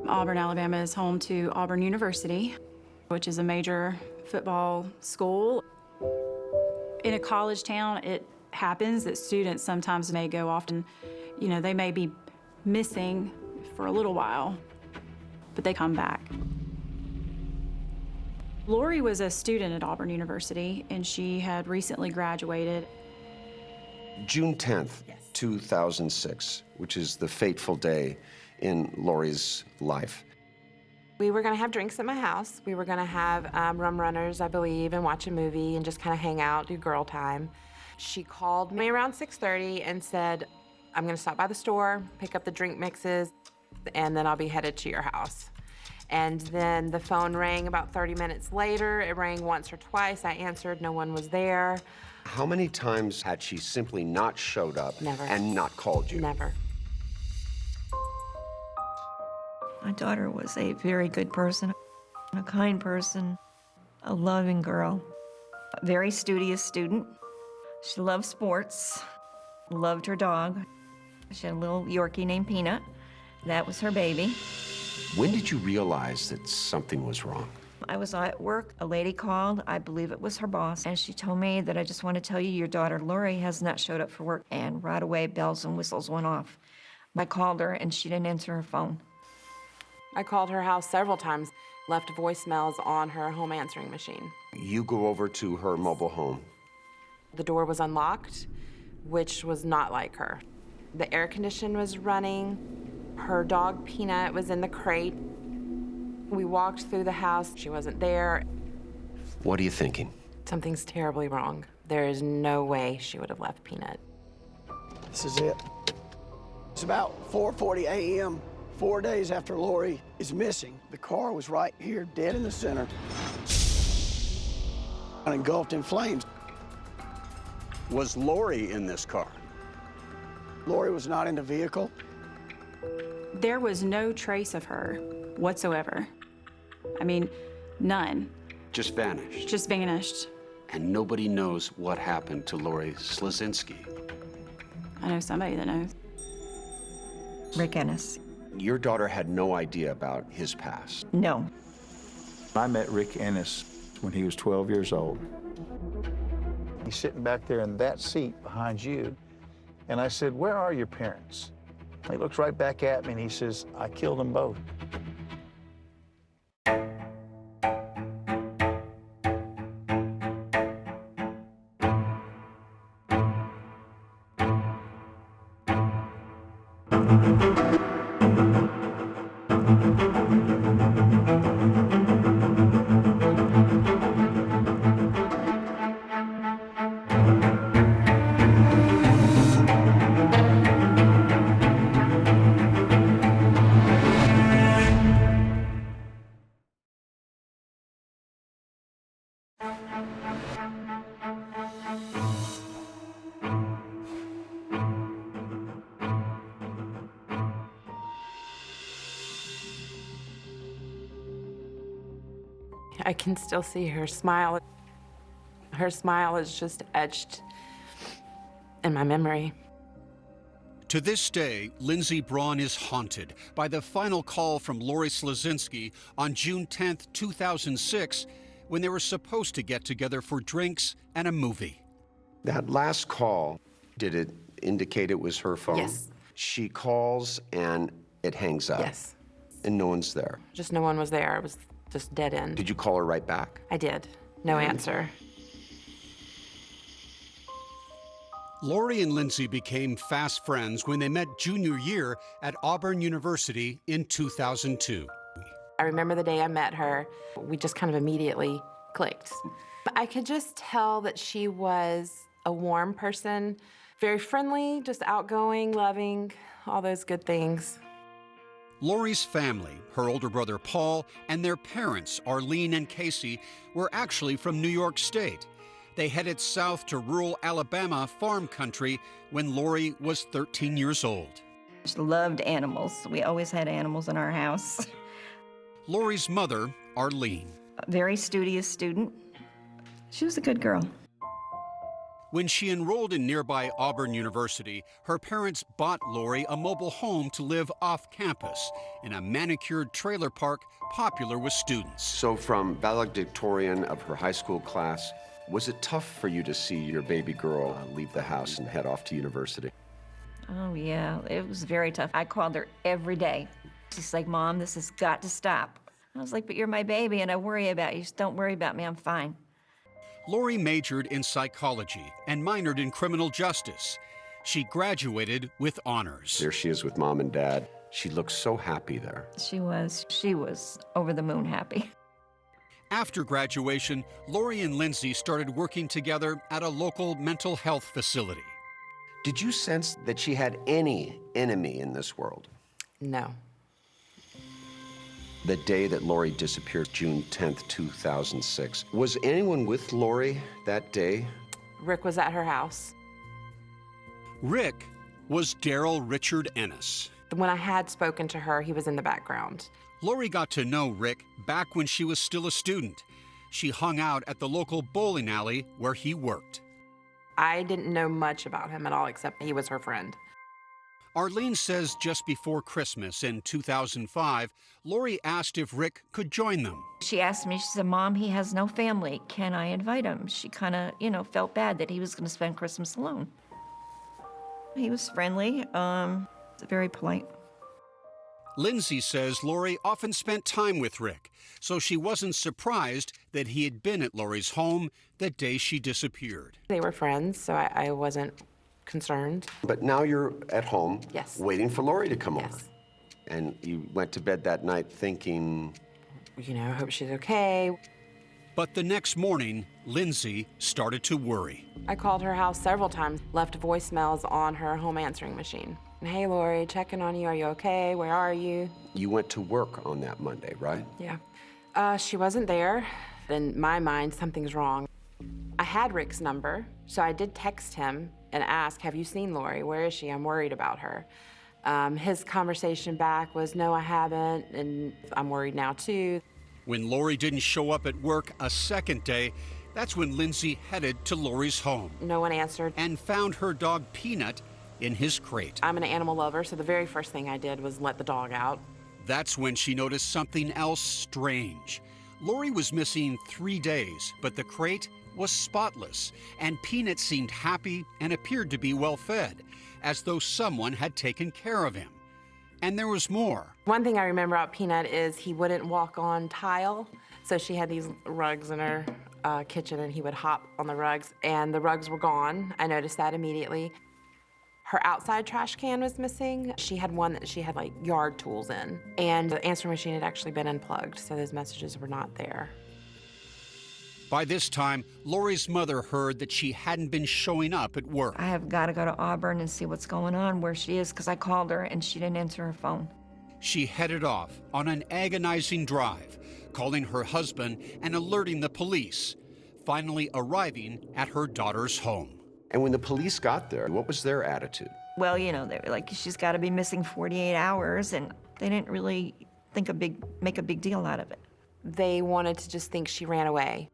Auburn, Alabama is home to Auburn University, which is a major football school. In a college town, it happens that students sometimes may go off and, they may be missing for a little while, but they come back. Lori was a student at Auburn University, and she had recently graduated. June 10th, 2006, which is the fateful day in Lori's life. We were gonna have drinks at my house. We were gonna have rum runners, I believe, and watch a movie and just kind of hang out, do girl time. She called me around 6:30 and said, I'm gonna stop by the store, pick up the drink mixes, and then I'll be headed to your house. And then the phone rang about 30 minutes later. It rang once or twice. I answered, no one was there. How many times had she simply not showed up and not called you? Never. My daughter was a very good person, a kind person, a loving girl, a very studious student. She loved sports, loved her dog. She had a little Yorkie named Peanut. That was her baby. When did you realize that something was wrong? I was at work, a lady called, I believe it was her boss, and she told me that I just want to tell you your daughter Lori has not showed up for work, and right away bells and whistles went off. I called her and she didn't answer her phone. I called her house several times, left voicemails on her home answering machine. You go over to her mobile home. The door was unlocked, which was not like her. The air conditioner was running. Her dog, Peanut, was in the crate. We walked through the house. She wasn't there. What are you thinking? Something's terribly wrong. There is no way she would have left Peanut. This is it. It's about 4:40 a.m., 4 days after Lori is missing. The car was right here, dead in the center, and engulfed in flames. Was Lori in this car? Lori was not in the vehicle. There was no trace of her whatsoever. I mean, none. Just vanished. Just vanished. And nobody knows what happened to Lori Slazinski. I know somebody that knows. Rick Ennis. Your daughter had no idea about his past. No. I met Rick Ennis when he was 12 years old. He's sitting back there in that seat behind you. And I said, where are your parents? He looks right back at me and he says, I killed them both. I can still see her smile. Her smile is just etched in my memory. To this day, Lindsey Braun is haunted by the final call from Lori Slazinski on June 10, 2006, when they were supposed to get together for drinks and a movie. That last call, did it indicate it was her phone? Yes. She calls and it hangs up. Yes. And no one's there. Just no one was there. It was just dead end. Did you call her right back? I did. No answer. Lori and Lindsey became fast friends when they met junior year at Auburn University in 2002. I remember the day I met her, we just kind of immediately clicked. I could just tell that she was a warm person, very friendly, just outgoing, loving, all those good things. Lori's family, her older brother Paul, and their parents, Arlene and Casey, were actually from New York State. They headed south to rural Alabama farm country when Lori was 13 years old. She loved animals. We always had animals in our house. Lori's mother, Arlene. A very studious student. She was a good girl. When she enrolled in nearby Auburn University, her parents bought Lori a mobile home to live off campus in a manicured trailer park popular with students. So from valedictorian of her high school class, was it tough for you to see your baby girl leave the house and head off to university? Oh, yeah, it was very tough. I called her every day. She's like, Mom, this has got to stop. I was like, but you're my baby and I worry about you. Just don't worry about me, I'm fine. Lori majored in psychology and minored in criminal justice. She graduated with honors. There she is with Mom and Dad. She looks so happy there. She was over the moon happy. After graduation, Lori and Lindsey started working together at a local mental health facility. Did you sense that she had any enemy in this world? No. The day that Lori disappeared, June 10th, 2006, was anyone with Lori that day? Rick was at her house. Rick was Daryl Richard Ennis. When I had spoken to her, he was in the background. Lori got to know Rick back when she was still a student. She hung out at the local bowling alley where he worked. I didn't know much about him at all, except he was her friend. Arlene says just before Christmas in 2005, Lori asked if Rick could join them. She asked me, she said, Mom, he has no family. Can I invite him? She kind of, felt bad that he was going to spend Christmas alone. He was friendly, very polite. Lindsey says Lori often spent time with Rick, so she wasn't surprised that he had been at Lori's home the day she disappeared. They were friends, so I wasn't concerned. But now you're at home, yes, waiting for Lori to come yes. over. And you went to bed that night thinking, I hope she's okay. But the next morning, Lindsey started to worry. I called her house several times, left voicemails on her home answering machine. Hey, Lori, checking on you. Are you okay? Where are you? You went to work on that Monday, right? Yeah. She wasn't there. In my mind, something's wrong. I had Rick's number, so I did text him and ask, have you seen Lori? Where is she? I'm worried about her. His conversation back was, no, I haven't, and I'm worried now, too. When Lori didn't show up at work a second day, that's when Lindsey headed to Lori's home. No one answered. And found her dog Peanut in his crate. I'm an animal lover, so the very first thing I did was let the dog out. That's when she noticed something else strange. Lori was missing 3 days, but the crate was spotless, and Peanut seemed happy and appeared to be well fed, as though someone had taken care of him. And there was more. One thing I remember about Peanut is he wouldn't walk on tile, so she had these rugs in her kitchen, and he would hop on the rugs, and the rugs were gone. I noticed that immediately. Her outside trash can was missing. She had one that she had like yard tools in, and the answering machine had actually been unplugged, so those messages were not there. By this time, Lori's mother heard that she hadn't been showing up at work. I have got to go to Auburn and see what's going on, where she is, because I called her and she didn't answer her phone. She headed off on an agonizing drive, calling her husband and alerting the police, finally arriving at her daughter's home. And when the police got there, what was their attitude? Well, they were like, she's got to be missing 48 hours, and they didn't really make a big deal out of it. they wanted to just think she ran away.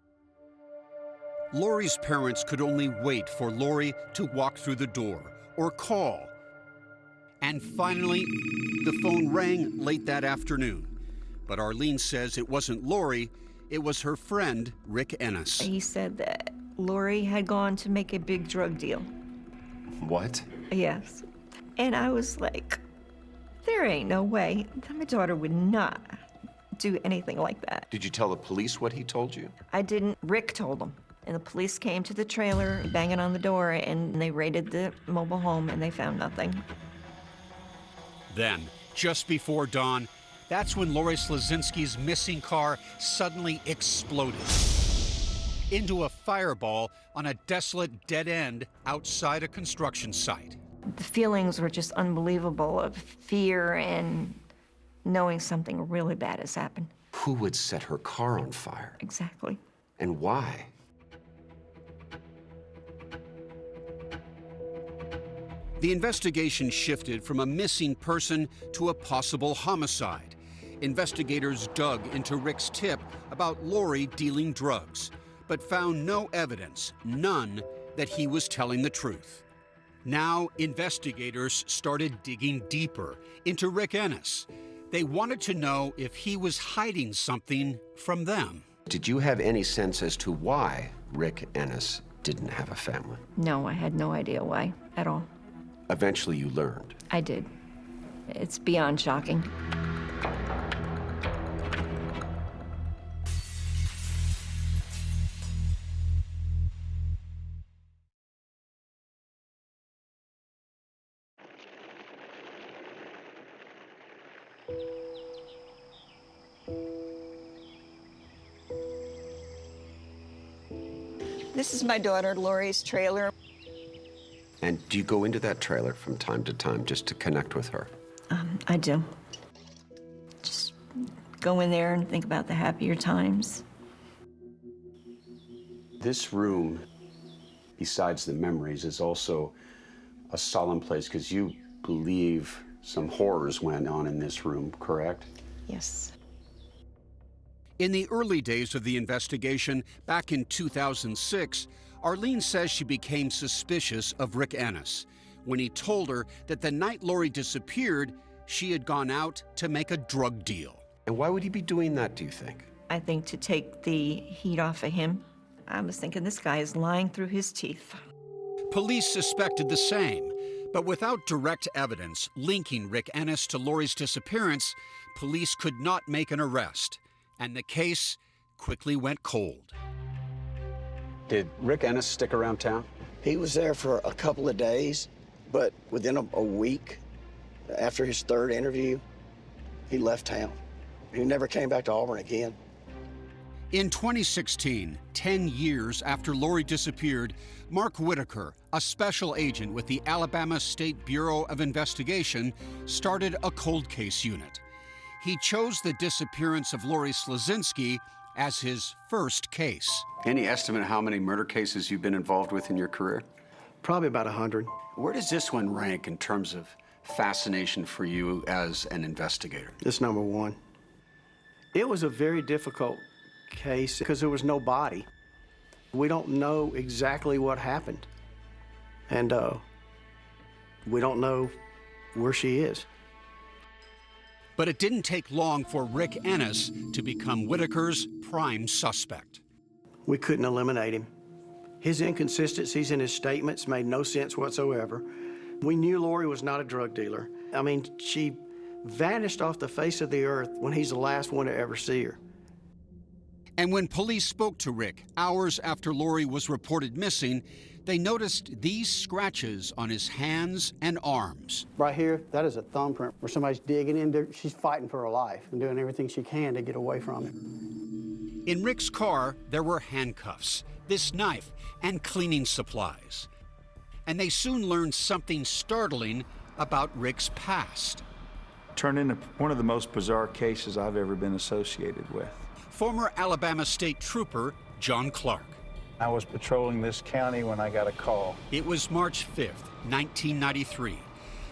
Lori's parents could only wait for Lori to walk through the door or call. And finally, the phone rang late that afternoon. But Arlene says it wasn't Lori, it was her friend, Rick Ennis. He said that Lori had gone to make a big drug deal. What? Yes. And I was like, there ain't no way. My daughter would not do anything like that. Did you tell the police what he told you? I didn't. Rick told them. And the police came to the trailer, banging on the door, and they raided the mobile home, and they found nothing. Then, just before dawn, that's when Lori Slazinski's missing car suddenly exploded into a fireball on a desolate dead end outside a construction site. The feelings were just unbelievable of fear and knowing something really bad has happened. Who would set her car on fire? Exactly. And why? The investigation shifted from a missing person to a possible homicide. Investigators dug into Rick's tip about Lori dealing drugs, but found no evidence, none, that he was telling the truth. Now, investigators started digging deeper into Rick Ennis. They wanted to know if he was hiding something from them. Did you have any sense as to why Rick Ennis didn't have a family? No, I had no idea why at all. Eventually you learned. I did. It's beyond shocking. This is my daughter Lori's trailer. And do you go into that trailer from time to time just to connect with her? I do. Just go in there and think about the happier times. This room, besides the memories, is also a solemn place because you believe some horrors went on in this room, correct? Yes. In the early days of the investigation, back in 2006, Arlene says she became suspicious of Rick Ennis when he told her that the night Lori disappeared, she had gone out to make a drug deal. And why would he be doing that, do you think? I think to take the heat off of him. I was thinking this guy is lying through his teeth. Police suspected the same, but without direct evidence linking Rick Ennis to Lori's disappearance, police could not make an arrest, and the case quickly went cold. Did Rick Ennis stick around town? He was there for a couple of days, but within a week, after his third interview, he left town. He never came back to Auburn again. In 2016, 10 years after Lori disappeared, Mark Whitaker, a special agent with the Alabama State Bureau of Investigation, started a cold case unit. He chose the disappearance of Lori Slazinski as his first case. Any estimate how many murder cases you've been involved with in your career? Probably about 100. Where does this one rank in terms of fascination for you as an investigator? It's number one. It was a very difficult case because there was no body. We don't know exactly what happened. And we don't know where she is. But it didn't take long for Rick Ennis to become Whitaker's prime suspect. We couldn't eliminate him. His inconsistencies in his statements made no sense whatsoever. We knew Lori was not a drug dealer. I mean, she vanished off the face of the earth when he's the last one to ever see her. And when police spoke to Rick hours after Lori was reported missing, they noticed these scratches on his hands and arms. Right here, that is a thumbprint where somebody's digging in there. She's fighting for her life and doing everything she can to get away from him. In Rick's car, there were handcuffs, this knife, and cleaning supplies. And they soon learned something startling about Rick's past. Turned into one of the most bizarre cases I've ever been associated with. Former Alabama State Trooper John Clark. I was patrolling this county when I got a call. It was March 5th, 1993.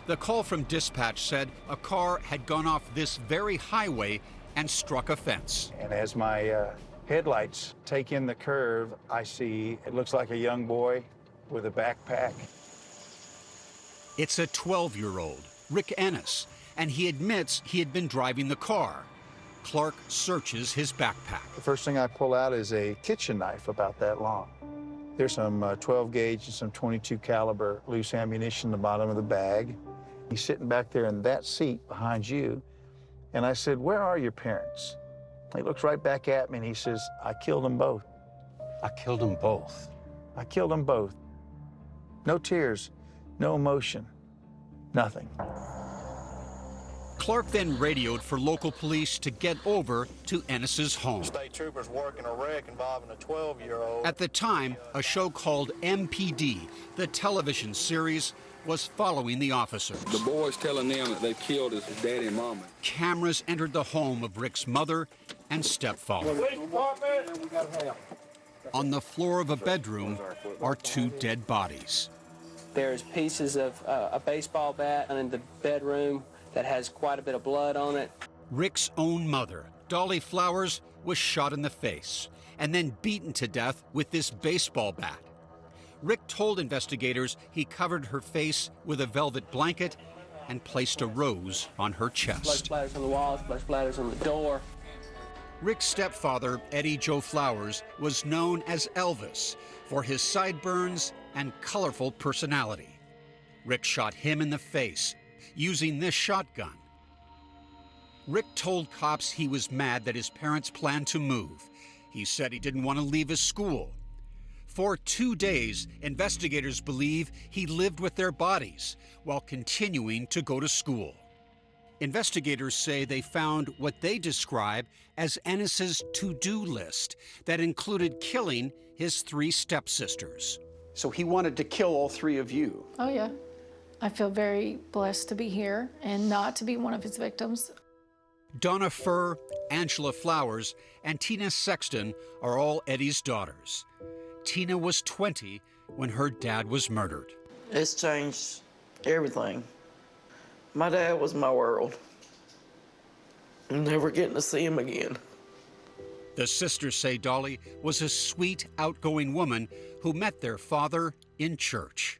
The call from dispatch said a car had gone off this very highway and struck a fence. And as my headlights take in the curve, I see it looks like a young boy with a backpack. It's a 12-year-old, Rick Ennis, and he admits he had been driving the car. Clark searches his backpack. The first thing I pull out is a kitchen knife about that long. There's some 12 gauge and some 22 caliber loose ammunition in the bottom of the bag. He's sitting back there in that seat behind you. And I said, "Where are your parents?" He looks right back at me and he says, "I killed them both." I killed them both. I killed them both. No tears, no emotion, nothing. Clark then radioed for local police to get over to Ennis's home. State troopers working a wreck involving a 12-year-old. At the time, a show called MPD, the television series, was following the officers. The boy's telling them that they've killed his daddy and mama. Cameras entered the home of Rick's mother and stepfather. On the floor of a bedroom are two dead bodies. There's pieces of a baseball bat in the bedroom that has quite a bit of blood on it. Rick's own mother, Dolly Flowers, was shot in the face and then beaten to death with this baseball bat. Rick told investigators he covered her face with a velvet blanket and placed a rose on her chest. Blood splatters on the walls, blood splatters on the door. Rick's stepfather, Eddie Joe Flowers, was known as Elvis for his sideburns and colorful personality. Rick shot him in the face using this shotgun. Rick told cops he was mad that his parents planned to move. He said he didn't want to leave his school. For 2 days, investigators believe he lived with their bodies while continuing to go to school. Investigators say they found what they describe as Ennis's to-do list that included killing his 3 stepsisters. So he wanted to kill all 3 of you? Oh, yeah. I feel very blessed to be here and not to be one of his victims. Donna Furr, Angela Flowers, and Tina Sexton are all Eddie's daughters. Tina was 20 when her dad was murdered. It's changed everything. My dad was my world. I'm never getting to see him again. The sisters say Dolly was a sweet, outgoing woman who met their father in church.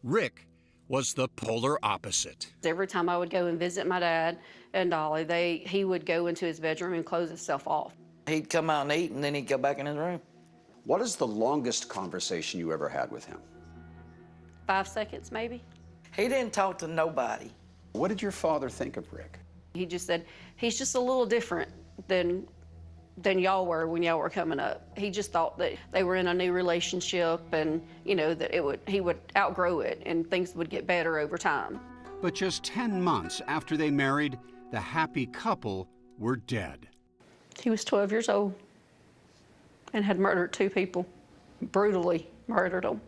Rick was the polar opposite. Every time I would go and visit my dad and Dolly, he would go into his bedroom and close himself off. He'd come out and eat, and then he'd go back in his room. What is the longest conversation you ever had with him? 5 seconds, maybe. He didn't talk to nobody. What did your father think of Rick? He just said, he's just a little different than y'all were when y'all were coming up. He just thought that they were in a new relationship and, you know, that he would outgrow it and things would get better over time. But just 10 months after they married, the happy couple were dead. He was 12 years old and had murdered 2 people, brutally murdered them.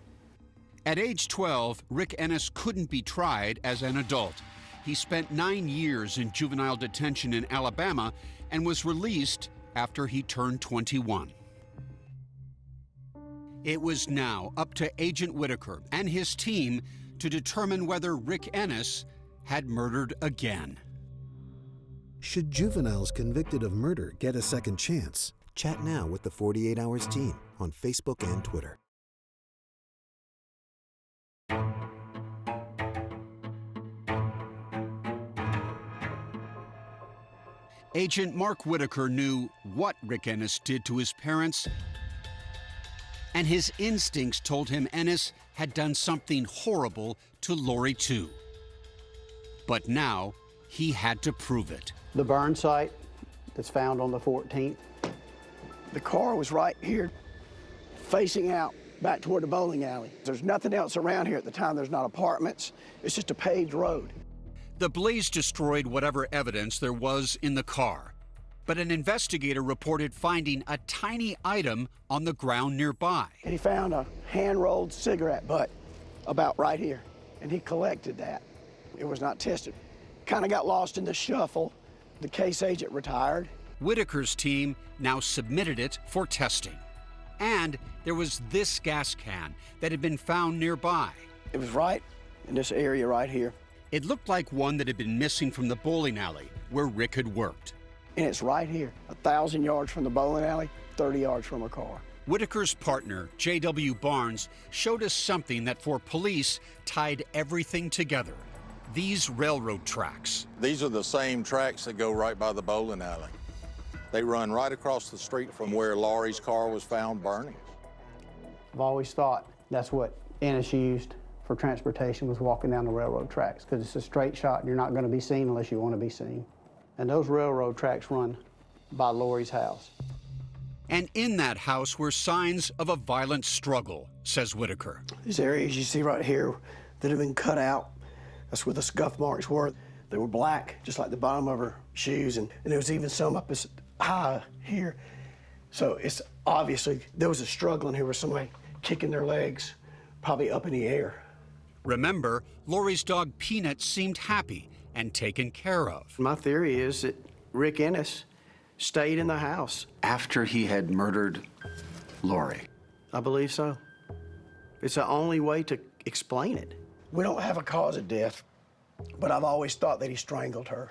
At age 12, Rick Ennis couldn't be tried as an adult. He spent 9 years in juvenile detention in Alabama and was released after he turned 21. It was now up to Agent Whitaker and his team to determine whether Rick Ennis had murdered again. Should juveniles convicted of murder get a second chance? Chat now with the 48 Hours team on Facebook and Twitter. Agent Mark Whitaker knew what Rick Ennis did to his parents, and his instincts told him Ennis had done something horrible to Lori too. But now he had to prove it. The burn site that's found on the 14th, the car was right here, facing out back toward the bowling alley. There's nothing else around here at the time. There's not apartments. It's just a paved road. The blaze destroyed whatever evidence there was in the car, but an investigator reported finding a tiny item on the ground nearby. And he found a hand-rolled cigarette butt about right here, and he collected that. It was not tested. Kind of got lost in the shuffle. The case agent retired. Whitaker's team now submitted it for testing. And there was this gas can that had been found nearby. It was right in this area right here. It looked like one that had been missing from the bowling alley where Rick had worked. And it's right here, 1,000 yards from the bowling alley, 30 yards from a car. Whitaker's partner, J.W. Barnes, showed us something that for police tied everything together. These railroad tracks. These are the same tracks that go right by the bowling alley. They run right across the street from where Laurie's car was found burning. I've always thought that's what Ennis used for transportation, was walking down the railroad tracks, because it's a straight shot and you're not going to be seen unless you want to be seen. And those railroad tracks run by Laurie's house. And in that house were signs of a violent struggle, says Whitaker. These areas you see right here that have been cut out, that's where the scuff marks were. They were black, just like the bottom of her shoes, and there was even some up as high here. So it's obviously, there was a struggle in here with somebody kicking their legs, probably up in the air. Remember, Laurie's dog Peanut seemed happy and taken care of. My theory is that Rick Ennis stayed in the house. After he had murdered Laurie? I believe so. It's the only way to explain it. We don't have a cause of death, but I've always thought that he strangled her.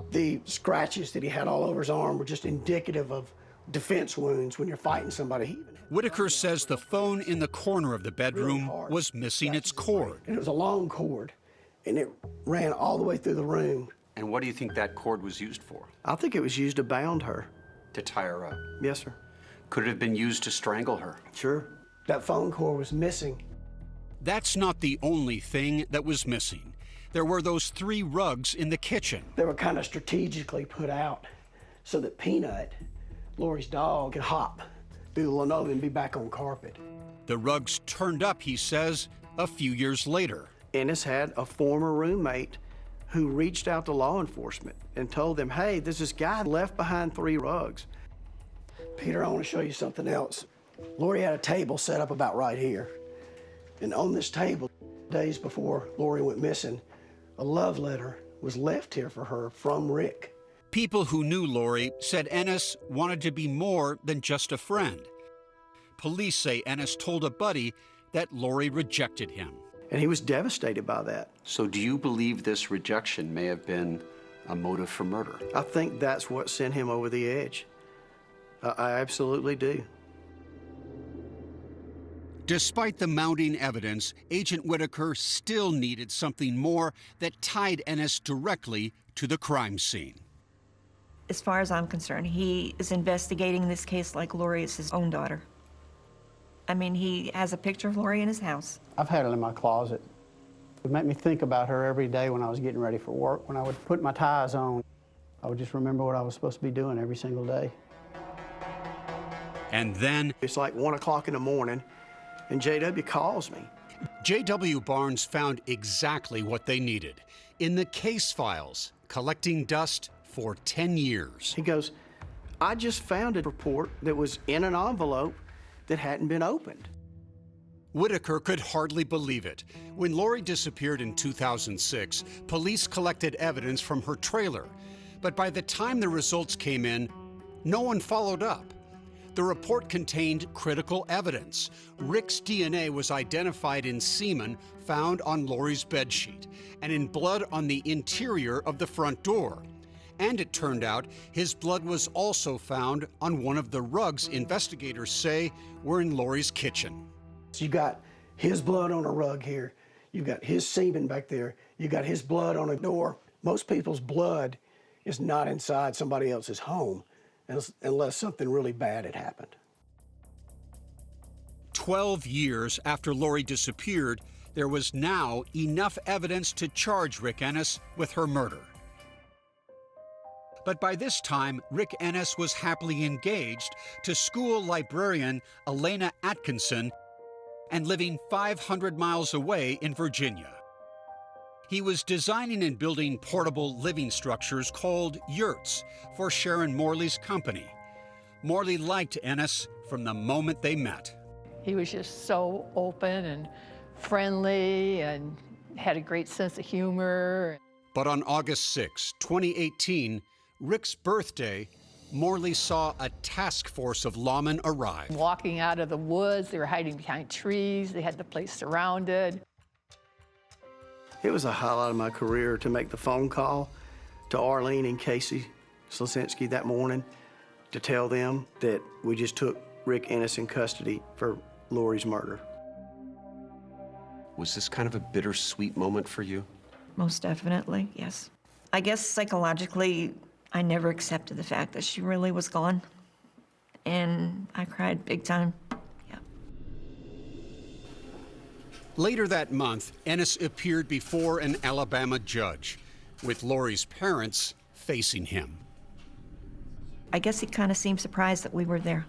The scratches that he had all over his arm were just indicative of defense wounds when you're fighting somebody. Whitaker says the phone in the corner of the bedroom was missing its cord. And it was a long cord, and it ran all the way through the room. And what do you think that cord was used for? I think it was used to bound her. To tie her up? Yes, sir. Could it have been used to strangle her? Sure. That phone cord was missing. That's not the only thing that was missing. There were those 3 rugs in the kitchen. They were kind of strategically put out so that Peanut, Laurie's dog, could hop through the linoleum and be back on carpet. The rugs turned up, he says, a few years later. Ennis had a former roommate who reached out to law enforcement and told them, hey, there's this guy left behind 3 rugs. Peter, I want to show you something else. Laurie had a table set up about right here. And on this table, days before Laurie went missing, a love letter was left here for her from Rick. People who knew Laurie said Ennis wanted to be more than just a friend. Police say Ennis told a buddy that Laurie rejected him. And he was devastated by that. So do you believe this rejection may have been a motive for murder? I think that's what sent him over the edge. I absolutely do. Despite the mounting evidence, Agent Whitaker still needed something more that tied Ennis directly to the crime scene. As far as I'm concerned, he is investigating this case like Laurie is his own daughter. I mean, he has a picture of Laurie in his house. I've had it in my closet. It would make me think about her every day when I was getting ready for work. When I would put my ties on, I would just remember what I was supposed to be doing every single day. And then... It's like 1 o'clock in the morning, and J.W. calls me. J.W. Barnes found exactly what they needed in the case files, collecting dust for 10 years. He goes, I just found a report that was in an envelope that hadn't been opened. Whitaker could hardly believe it. When Laurie disappeared in 2006, police collected evidence from her trailer. But by the time the results came in, no one followed up. The report contained critical evidence. Rick's DNA was identified in semen found on Laurie's bedsheet and in blood on the interior of the front door. And it turned out his blood was also found on one of the rugs investigators say were in Laurie's kitchen. So you got his blood on a rug here. You've got his semen back there. You got his blood on a door. Most people's blood is not inside somebody else's home unless something really bad had happened. 12 years after Laurie disappeared, there was now enough evidence to charge Rick Ennis with her murder. But by this time, Rick Ennis was happily engaged to school librarian Elena Atkinson and living 500 miles away in Virginia. He was designing and building portable living structures called yurts for Sharon Morley's company. Morley liked Ennis from the moment they met. He was just so open and friendly and had a great sense of humor. But on August 6, 2018, Rick's birthday, Morley saw a task force of lawmen arrive. Walking out of the woods, they were hiding behind trees, they had the place surrounded. It was a highlight of my career to make the phone call to Arlene and Casey Slasinski that morning to tell them that we just took Rick Ennis in custody for Lori's murder. Was this kind of a bittersweet moment for you? Most definitely, yes. I guess psychologically, I never accepted the fact that she really was gone. And I cried big time. Later that month, Ennis appeared before an Alabama judge, with Lori's parents facing him. I guess he kind of seemed surprised that we were there.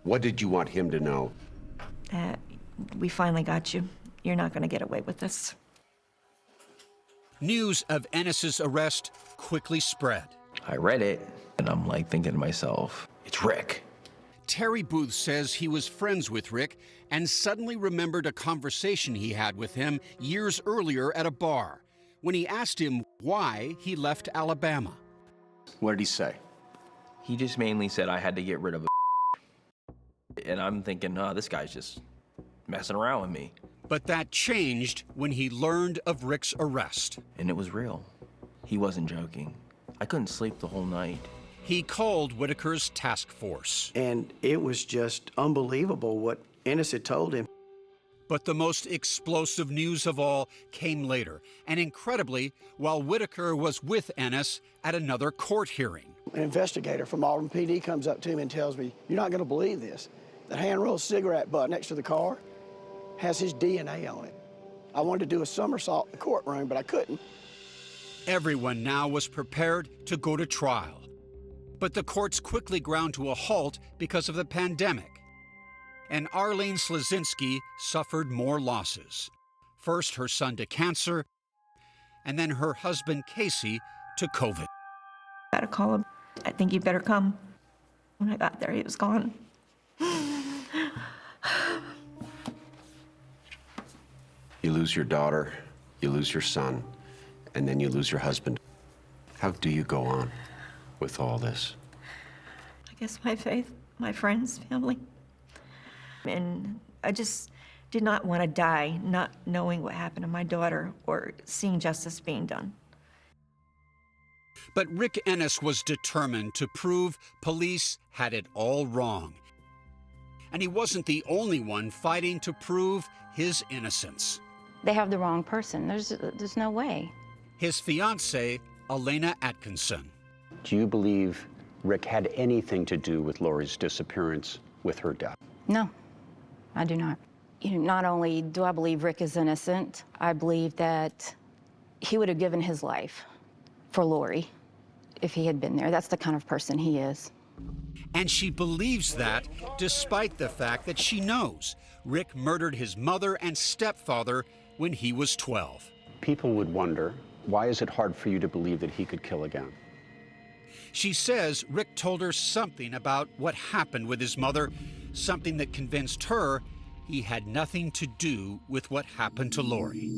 What did you want him to know? That we finally got you. You're not going to get away with this. News of Ennis's arrest quickly spread. I read it, and I'm like thinking to myself, it's Rick. Terry Booth says he was friends with Rick and suddenly remembered a conversation he had with him years earlier at a bar when he asked him why he left Alabama. What did he say? He just mainly said I had to get rid of a and I'm thinking, oh, this guy's just messing around with me. But that changed when he learned of Rick's arrest. And it was real. He wasn't joking. I couldn't sleep the whole night. He called Whitaker's task force. And it was just unbelievable what Ennis had told him. But the most explosive news of all came later, and incredibly, while Whitaker was with Ennis at another court hearing. An investigator from Auburn PD comes up to me and tells me, "You're not going to believe this. The hand-rolled cigarette butt next to the car has his DNA on it." I wanted to do a somersault in the courtroom, but I couldn't. Everyone now was prepared to go to trial. But the courts quickly ground to a halt because of the pandemic. And Arlene Slasinski suffered more losses. First, her son to cancer, and then her husband, Casey, to COVID. I had to call him. I think you better come. When I got there, he was gone. You lose your daughter, you lose your son, and then you lose your husband. How do you go on with all this? I guess my faith, my friends, family. And I just did not want to die not knowing what happened to my daughter or seeing justice being done. But Rick Ennis was determined to prove police had it all wrong. And he wasn't the only one fighting to prove his innocence. They have the wrong person. There's no way. His fiancée, Elena Atkinson. Do you believe Rick had anything to do with Lori's disappearance, with her death? No, I do not. Not only do I believe Rick is innocent, I believe that he would have given his life for Lori if he had been there. That's the kind of person he is. And she believes that despite the fact that she knows Rick murdered his mother and stepfather when he was 12. People would wonder, why is it hard for you to believe that he could kill again? She says Rick told her something about what happened with his mother, something that convinced her he had nothing to do with what happened to Lori.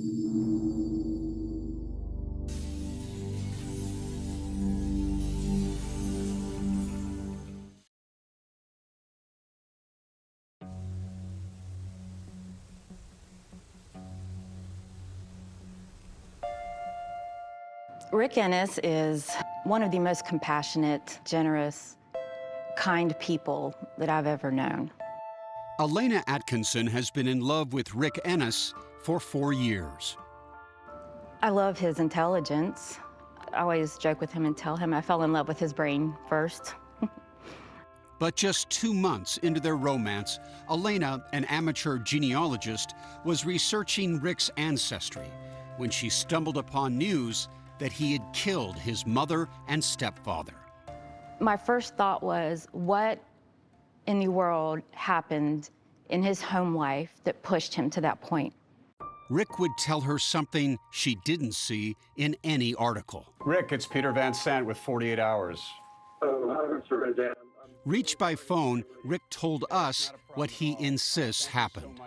Rick Ennis is one of the most compassionate, generous, kind people that I've ever known. Elena Atkinson has been in love with Rick Ennis for 4 years. I love his intelligence. I always joke with him and tell him I fell in love with his brain first. But just 2 months into their romance, Elena, an amateur genealogist, was researching Rick's ancestry when she stumbled upon news that he had killed his mother and stepfather. My first thought was, what in the world happened in his home life that pushed him to that point? Rick would tell her something she didn't see in any article. Rick, it's Peter Van Sant with 48 Hours. Reached by phone, Rick told us what he insists happened.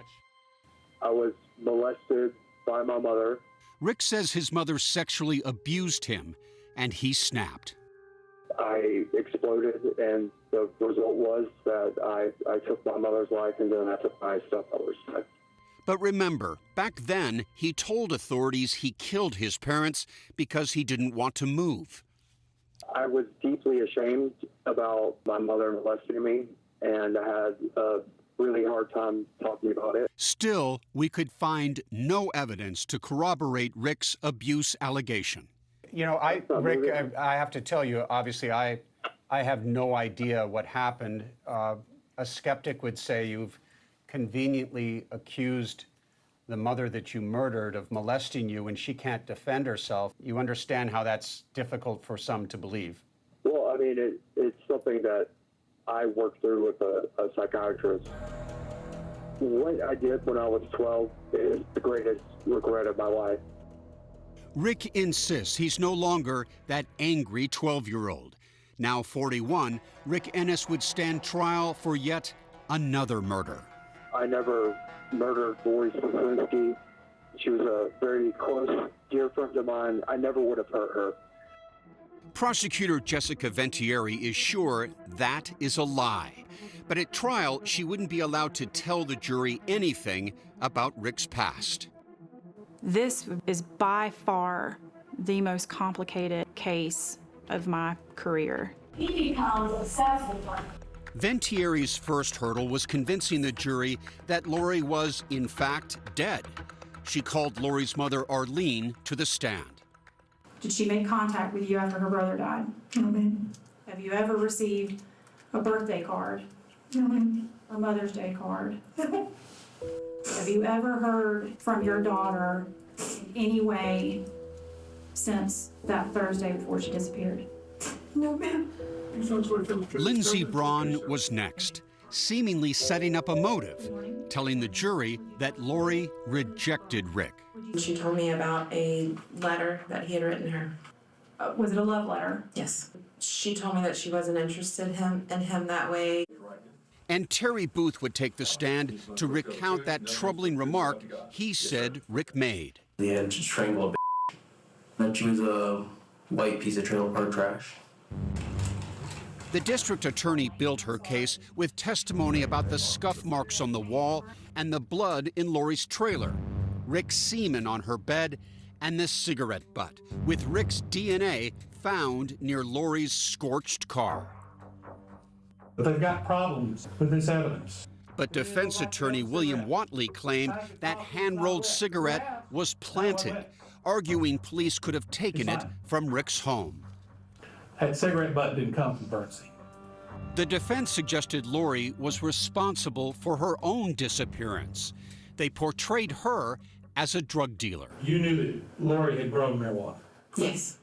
I was molested by my mother. Rick says his mother sexually abused him, and he snapped. I exploded, and the result was that I took my mother's life, and then I took my stepmother's life. But remember, back then, he told authorities he killed his parents because he didn't want to move. I was deeply ashamed about my mother molesting me, and I had a really hard time talking about it. Still, we could find no evidence to corroborate Rick's abuse allegation. You know, Rick, I have to tell you, obviously, I have no idea what happened. A skeptic would say you've conveniently accused the mother that you murdered of molesting you when she can't defend herself. You understand how that's difficult for some to believe. Well, I mean, it's something that I worked through with a psychiatrist. What I did when I was 12 is the greatest regret of my life. Rick insists he's no longer that angry 12-year-old. Now 41, Rick Ennis would stand trial for yet another murder. I never murdered Lori Swinsky. She was a very close, dear friend of mine. I never would have hurt her. Prosecutor Jessica Ventieri is sure that is a lie. But at trial, she wouldn't be allowed to tell the jury anything about Rick's past. This is by far the most complicated case of my career. He becomes obsessed with her. Ventieri's first hurdle was convincing the jury that Lori was, in fact, dead. She called Lori's mother, Arlene, to the stand. Did she make contact with you after her brother died? No, ma'am. Have you ever received a birthday card? No, ma'am. A Mother's Day card? Have you ever heard from your daughter in any way since that Thursday before she disappeared? No, ma'am. Lindsey Braun was next, seemingly setting up a motive, telling the jury that Lori rejected Rick. She told me about a letter that he had written her. Was it a love letter? Yes. She told me that she wasn't interested in him that way. And Terry Booth would take the stand to recount that troubling remark he said Rick made. He had to strangle a bitch. That she was a white piece of trailer park trash. The district attorney built her case with testimony about the scuff marks on the wall and the blood in Lori's trailer, Rick's semen on her bed, and the cigarette butt, with Rick's DNA found near Lori's scorched car. But they've got problems with this evidence. But defense attorney William Watley claimed that hand-rolled cigarette was planted, arguing police could have taken it from Rick's home. That cigarette butt didn't come from Bernsey. The defense suggested Lori was responsible for her own disappearance. They portrayed her as a drug dealer. You knew that Lori had grown marijuana? Yes.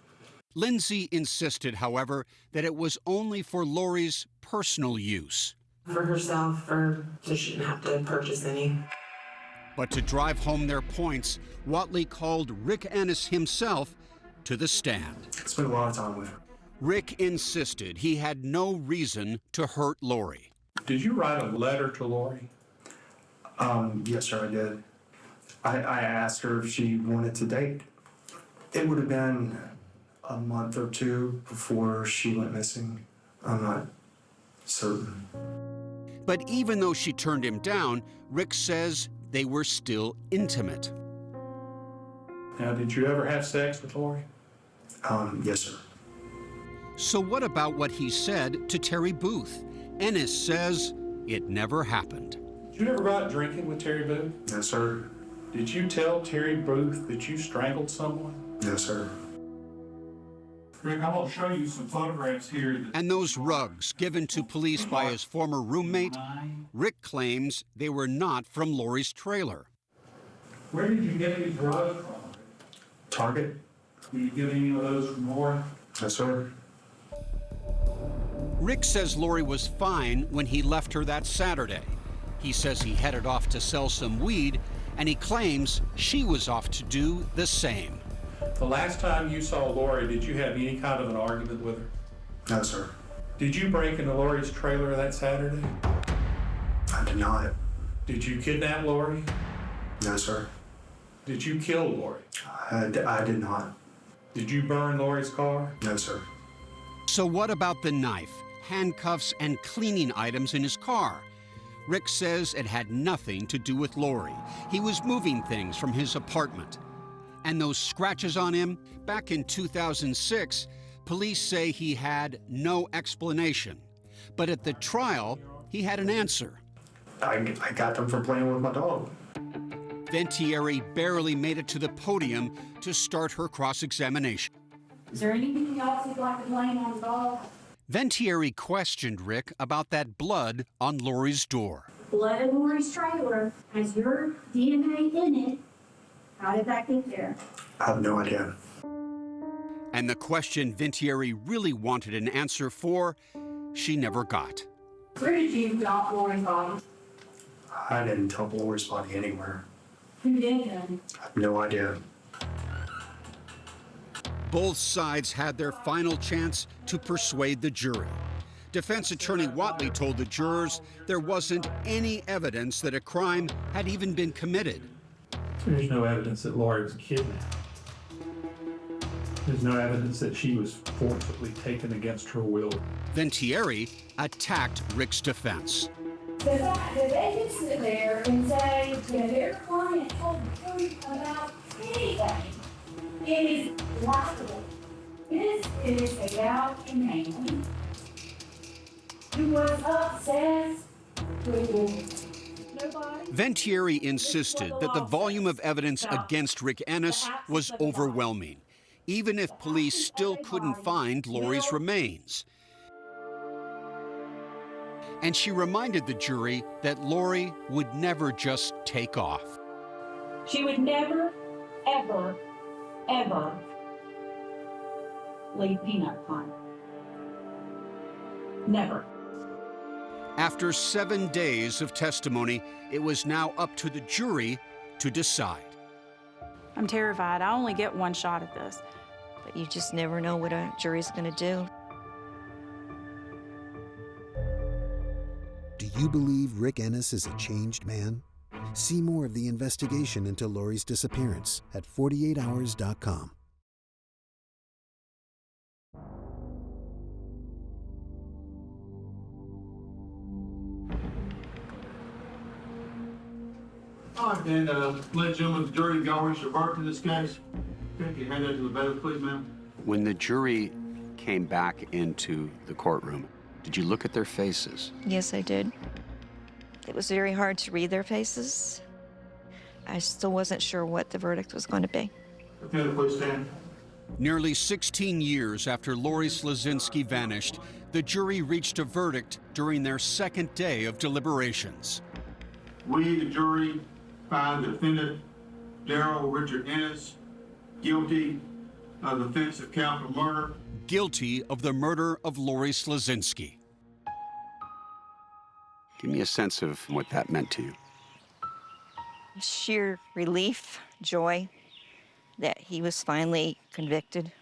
Lindsey insisted, however, that it was only for Lori's personal use. For herself, so she didn't have to purchase any. But to drive home their points, Watley called Rick Ennis himself to the stand. Spent a lot of time with her. Rick insisted he had no reason to hurt Lori. Did you write a letter to Lori? Yes, sir, I did. I asked her if she wanted to date. It would have been a month or two before she went missing. I'm not certain. But even though she turned him down, Rick says they were still intimate. Now, did you ever have sex with Lori? Yes, sir. So what about what he said to Terry Booth? Ennis says it never happened. Did you ever go out drinking with Terry Booth? Yes, sir. Did you tell Terry Booth that you strangled someone? Yes, sir. Rick, I will show you some photographs here. And those rugs given to police by his former roommate, Rick claims they were not from Lori's trailer. Where did you get these rugs from? Target. Did you get any of those from Lori? Yes, sir. Rick says Lori was fine when he left her that Saturday. He says he headed off to sell some weed, and he claims she was off to do the same. The last time you saw Lori, did you have any kind of an argument with her? No, sir. Did you break into Lori's trailer that Saturday? I did not. Did you kidnap Lori? No, sir. Did you kill Lori? I did not. Did you burn Lori's car? No, sir. So what about the knife, handcuffs, and cleaning items in his car? Rick says it had nothing to do with Lori. He was moving things from his apartment. And those scratches on him, back in 2006, police say he had no explanation. But at the trial, he had an answer. I got them from playing with my dog. Ventieri barely made it to the podium to start her cross-examination. Is there anything else you'd like to blame on the dog? Ventieri questioned Rick about that blood on Lori's door. Blood in Lori's trailer has your DNA in it. How did that get there? I have no idea. And the question Ventieri really wanted an answer for, she never got. Where did you dump Lori's body? I didn't dump Lori's body anywhere. Who did then? I have no idea. Both sides had their final chance to persuade the jury. Defense attorney Watley told the jurors there wasn't any evidence that a crime had even been committed. There's no evidence that Lori was kidnapped. There's no evidence that she was forcibly taken against her will. Ventieri attacked Rick's defense. The fact that they can sit there and say that their client told the truth about anything is laughable. This is a vouched man who was obsessed with women. Ventieri insisted that the volume of evidence against Rick Ennis was overwhelming, even if police still couldn't find Lori's remains. And she reminded the jury that Lori would never just take off. She would never, ever, ever leave Peanut Pond. Never. After 7 days of testimony, it was now up to the jury to decide. I'm terrified. I only get one shot at this. But you just never know what a jury's going to do. Do you believe Rick Ennis is a changed man? See more of the investigation into Lori's disappearance at 48hours.com. All right, then, ladies and gentlemen, the jury, y'all reached a verdict in this case. Okay, can you hand that to the bailiff, please, ma'am? When the jury came back into the courtroom, did you look at their faces? Yes, I did. It was very hard to read their faces. I still wasn't sure what the verdict was going to be. Okay, please stand. Nearly 16 years after Lori Slazinski vanished, the jury reached a verdict during their second day of deliberations. We, the jury, find the defendant, Darrell Richard Ennis, guilty of the offense of capital murder. Guilty of the murder of Lori Slazinski. Give me a sense of what that meant to you. Sheer relief, joy that he was finally convicted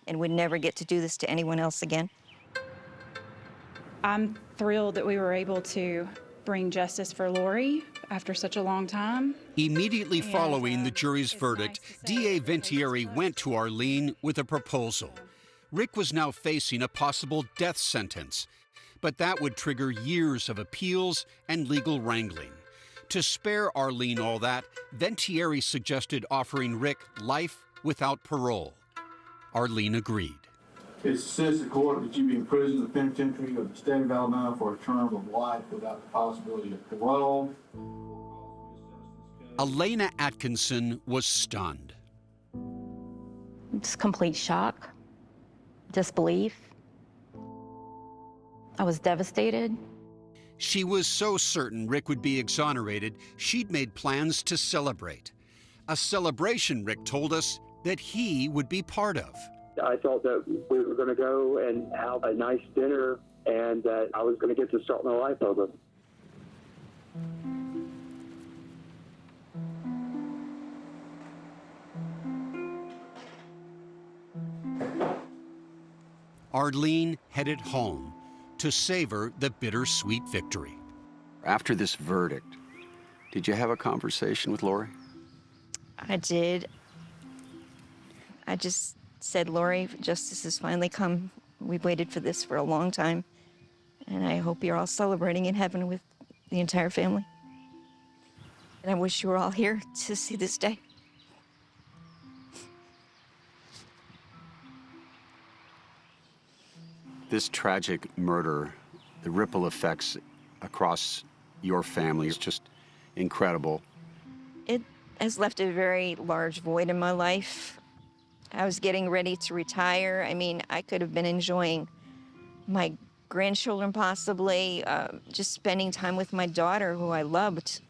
and would never get to do this to anyone else again. I'm thrilled that we were able to bring justice for Lori after such a long time. Immediately following the jury's verdict, DA Ventieri went to Arlene with a proposal. Rick was now facing a possible death sentence, but that would trigger years of appeals and legal wrangling. To spare Arlene all that, Ventieri suggested offering Rick life without parole. Arlene agreed. It says the court that you be in prison in the penitentiary of the state of Alabama for a term of life without the possibility of parole. Elena Atkinson was stunned. It's complete shock, disbelief. I was devastated. She was so certain Rick would be exonerated, she'd made plans to celebrate. A celebration, Rick told us, that he would be part of. I thought that we were going to go and have a nice dinner and that I was going to get to start my life over. Arlene headed home to savor the bittersweet victory. After this verdict, did you have a conversation with Lori? I did. I just said, Lori, justice has finally come. We've waited for this for a long time. And I hope you're all celebrating in heaven with the entire family. And I wish you were all here to see this day. This tragic murder, the ripple effects across your family is just incredible. It has left a very large void in my life. I was getting ready to retire. I mean, I could have been enjoying my grandchildren possibly, just spending time with my daughter, who I loved.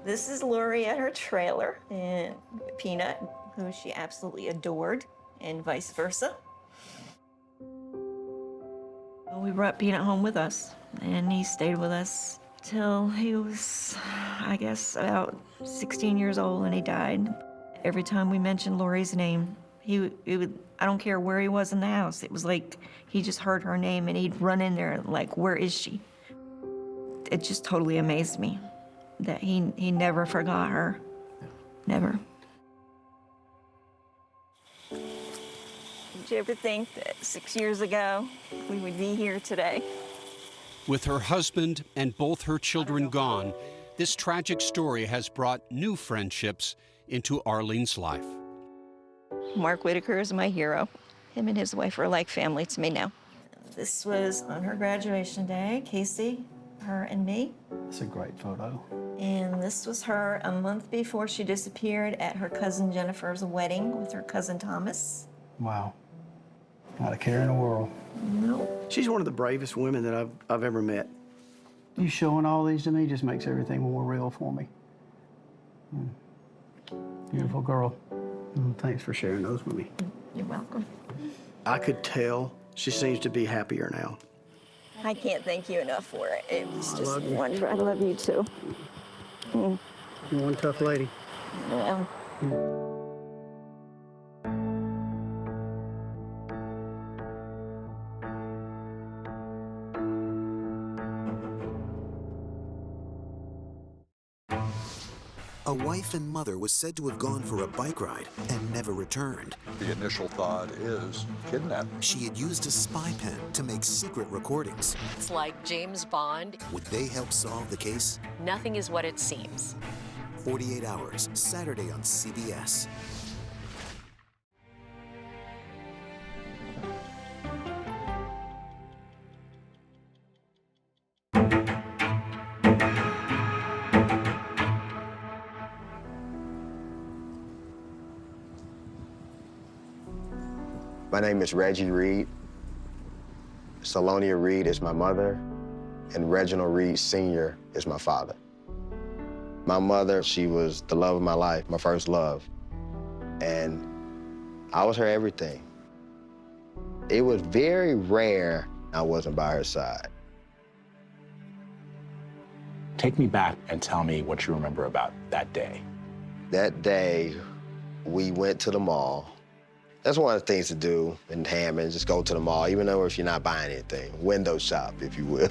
This is Lori at her trailer, and Peanut, who she absolutely adored, and vice versa. We brought Peanut home with us, and he stayed with us till he was, I guess, about 16 years old, and he died. Every time we mentioned Lori's name, he would, I don't care where he was in the house, it was like he just heard her name and he'd run in there like, where is she? It just totally amazed me that he never forgot her, never. Did you ever think that 6 years ago we would be here today? With her husband and both her children gone, this tragic story has brought new friendships into Arlene's life. Mark Whitaker is my hero. Him and his wife are like family to me now. This was on her graduation day, Casey, her and me. It's a great photo. And this was her a month before she disappeared at her cousin Jennifer's wedding with her cousin Thomas. Wow. Not a care in the world. No. She's one of the bravest women that I've ever met. You showing all these to me just makes everything more real for me. Beautiful girl. Thanks for sharing those with me. You're welcome. I could tell she seems to be happier now. I can't thank you enough for it. It was just love you. wonderful. I love you too. You're one tough lady. Yeah. A wife and mother was said to have gone for a bike ride and never returned. The initial thought is kidnapping. She had used a spy pen to make secret recordings. It's like James Bond. Would they help solve the case? Nothing is what it seems. 48 Hours, Saturday on CBS. My name is Reggie Reed. Salonia Reed is my mother, and Reginald Reed Sr. is my father. My mother, she was the love of my life, my first love, and I was her everything. It was very rare I wasn't by her side. Take me back and tell me what you remember about that day. That day, we went to the mall. That's one of the things to do in Hammond, just go to the mall, even though if you're not buying anything, window shop, if you will.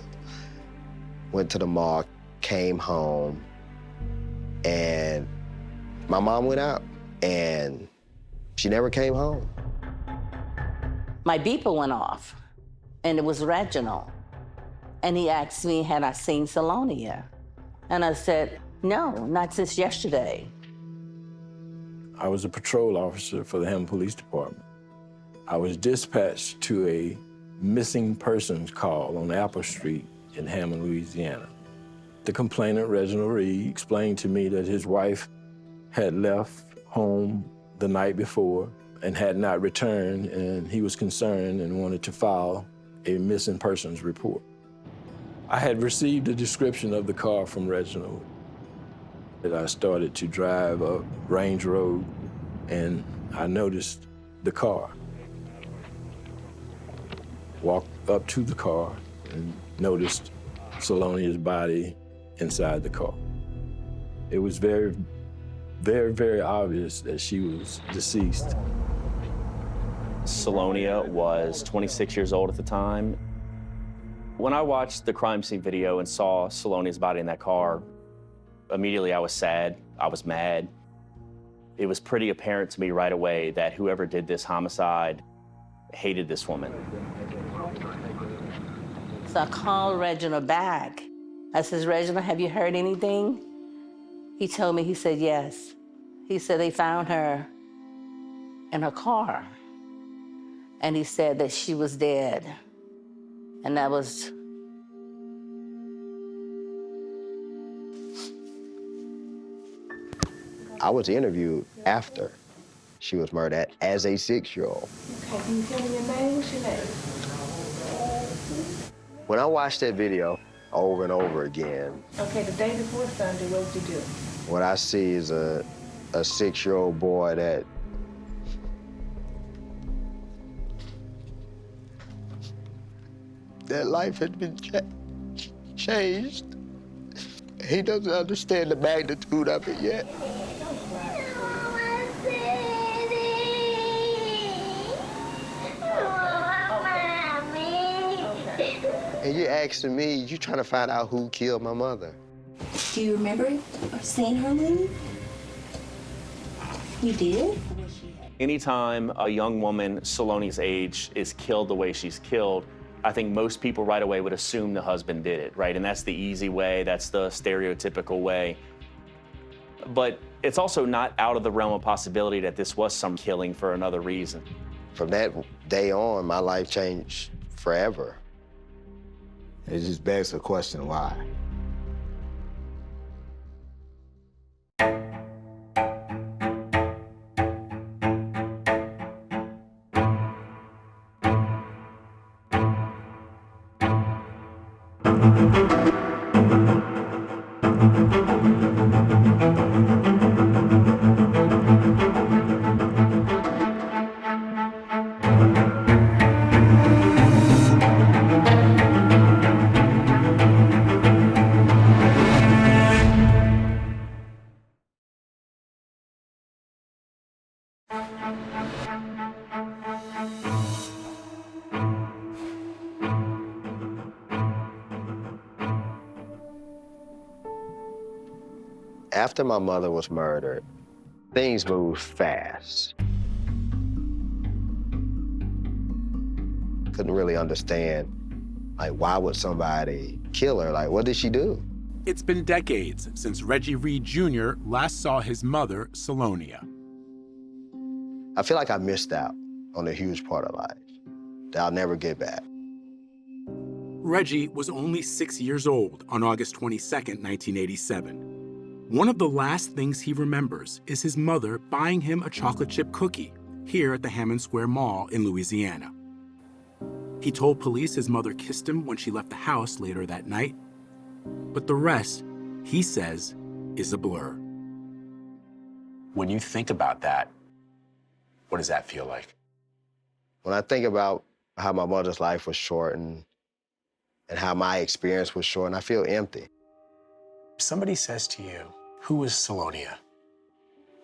Went to the mall, came home, and my mom went out, and she never came home. My beeper went off, and it was Reginald. And he asked me, had I seen Salonia? And I said, no, not since yesterday. I was a patrol officer for the Hammond Police Department. I was dispatched to a missing persons call on Apple Street in Hammond, Louisiana. The complainant, Reginald Reed, explained to me that his wife had left home the night before and had not returned, and he was concerned and wanted to file a missing persons report. I had received a description of the car from Reginald. I started to drive up Range Road, and I noticed the car. Walked up to the car and noticed Salonia's body inside the car. It was very, very, very obvious that she was deceased. Salonia was 26 years old at the time. When I watched the crime scene video and saw Salonia's body in that car, immediately I was sad, I was mad. It was pretty apparent to me right away that whoever did this homicide hated this woman. So I called Reginald back. I says, Reginald, have you heard anything? He told me, he said, yes. He said they found her in her car. And he said that she was dead. And that was... I was interviewed after she was murdered as a 6-year-old. Okay, can you tell me your name? What's your name? When I watched that video over and over again, Okay, the day before Sunday, what did you do? what I see is a 6-year-old boy that life had been changed. He doesn't understand the magnitude of it yet. And you're asking me, you trying to find out who killed my mother. Do you remember seeing her leave? You did? Anytime a young woman Saloni's age is killed the way she's killed, I think most people right away would assume the husband did it, right? And that's the easy way, that's the stereotypical way. But it's also not out of the realm of possibility that this was some killing for another reason. From that day on, my life changed forever. It just begs the question, why? After my mother was murdered, things moved fast. Couldn't really understand, like, why would somebody kill her? Like, what did she do? It's been decades since Reggie Reed Jr. last saw his mother, Salonia. I feel like I missed out on a huge part of life that I'll never get back. Reggie was only 6 years old on August 22nd, 1987. One of the last things he remembers is his mother buying him a chocolate chip cookie here at the Hammond Square Mall in Louisiana. He told police his mother kissed him when she left the house later that night, but the rest, he says, is a blur. When you think about that, what does that feel like? When I think about how my mother's life was shortened and how my experience was shortened, I feel empty. If somebody says to you, who was Salonia?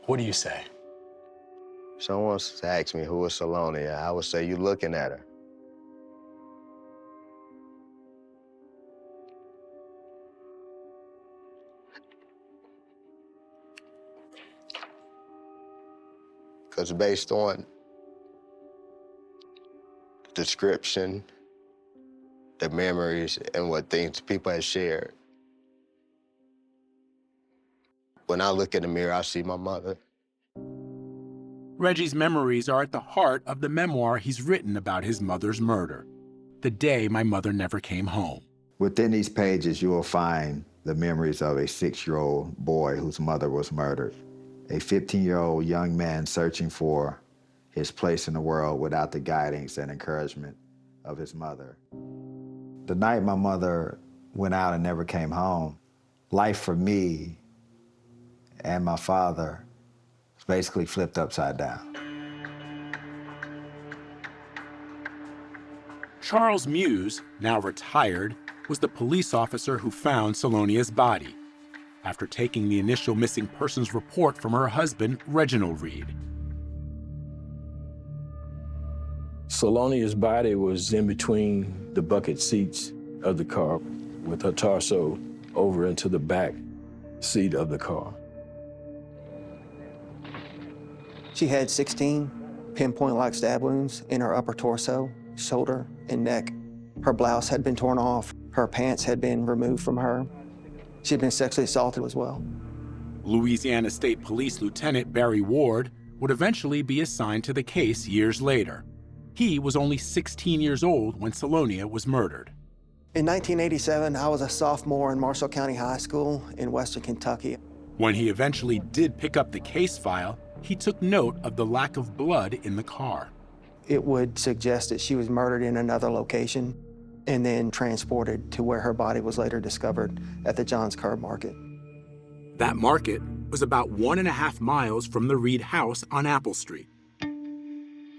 What do you say? If someone asks me who was Salonia, I would say, you're looking at her. Because based on the description, the memories, and what things people have shared, when I look in the mirror, I see my mother. Reggie's memories are at the heart of the memoir he's written about his mother's murder, The Day My Mother Never Came Home. Within these pages, you will find the memories of a 6-year-old boy whose mother was murdered, a 15-year-old young man searching for his place in the world without the guidance and encouragement of his mother. The night my mother went out and never came home, life for me and my father was basically flipped upside down. Charles Muse, now retired, was the police officer who found Salonia's body after taking the initial missing persons report from her husband, Reginald Reed. Salonia's body was in between the bucket seats of the car with her torso over into the back seat of the car. She had 16 pinpoint-like stab wounds in her upper torso, shoulder, and neck. Her blouse had been torn off. Her pants had been removed from her. She had been sexually assaulted as well. Louisiana State Police Lieutenant Barry Ward would eventually be assigned to the case years later. He was only 16 years old when Salonia was murdered. In 1987, I was a sophomore in Marshall County High School in Western Kentucky. When he eventually did pick up the case file, he took note of the lack of blood in the car. It would suggest that she was murdered in another location and then transported to where her body was later discovered at the Johns Curb Market. That market was about 1.5 miles from the Reed house on Apple Street.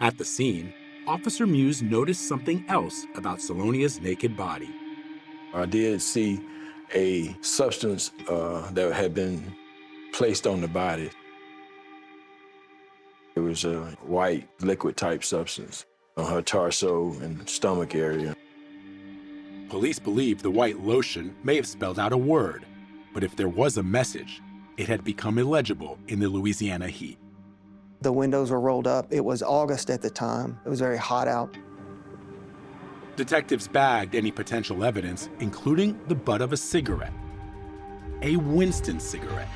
At the scene, Officer Muse noticed something else about Salonia's naked body. I did see a substance that had been placed on the body. It was a white liquid type substance on her torso and stomach area. Police believe the white lotion may have spelled out a word, but if there was a message, it had become illegible in the Louisiana heat. The windows were rolled up. It was August at the time. It was very hot out. Detectives bagged any potential evidence, including the butt of a cigarette. A Winston cigarette.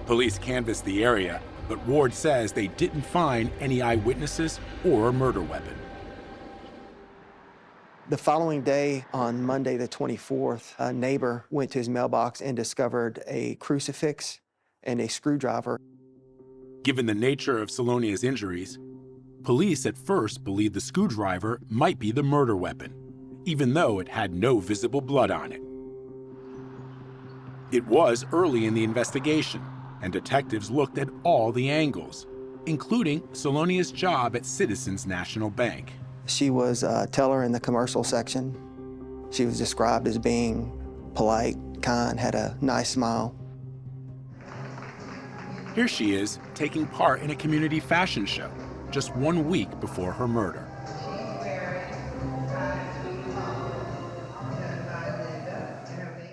Police canvassed the area, but Ward says they didn't find any eyewitnesses or a murder weapon. The following day, on Monday the 24th, a neighbor went to his mailbox and discovered a crucifix and a screwdriver. Given the nature of Salonia's injuries, police at first believed the screwdriver might be the murder weapon, even though it had no visible blood on it. It was early in the investigation, and detectives looked at all the angles, including Salonia's job at Citizens National Bank. She was a teller in the commercial section. She was described as being polite, kind, had a nice smile. Here she is, taking part in a community fashion show, just 1 week before her murder.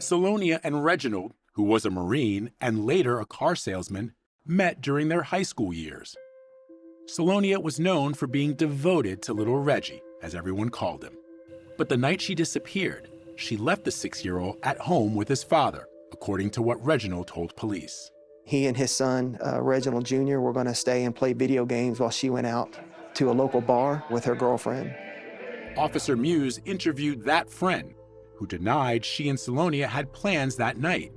Salonia and Reginald, who was a Marine and later a car salesman, met during their high school years. Salonia was known for being devoted to little Reggie, as everyone called him. But the night she disappeared, she left the 6-year-old at home with his father, according to what Reginald told police. He and his son, Reginald Jr., were going to stay and play video games while she went out to a local bar with her girlfriend. Officer Muse interviewed that friend, who denied she and Salonia had plans that night.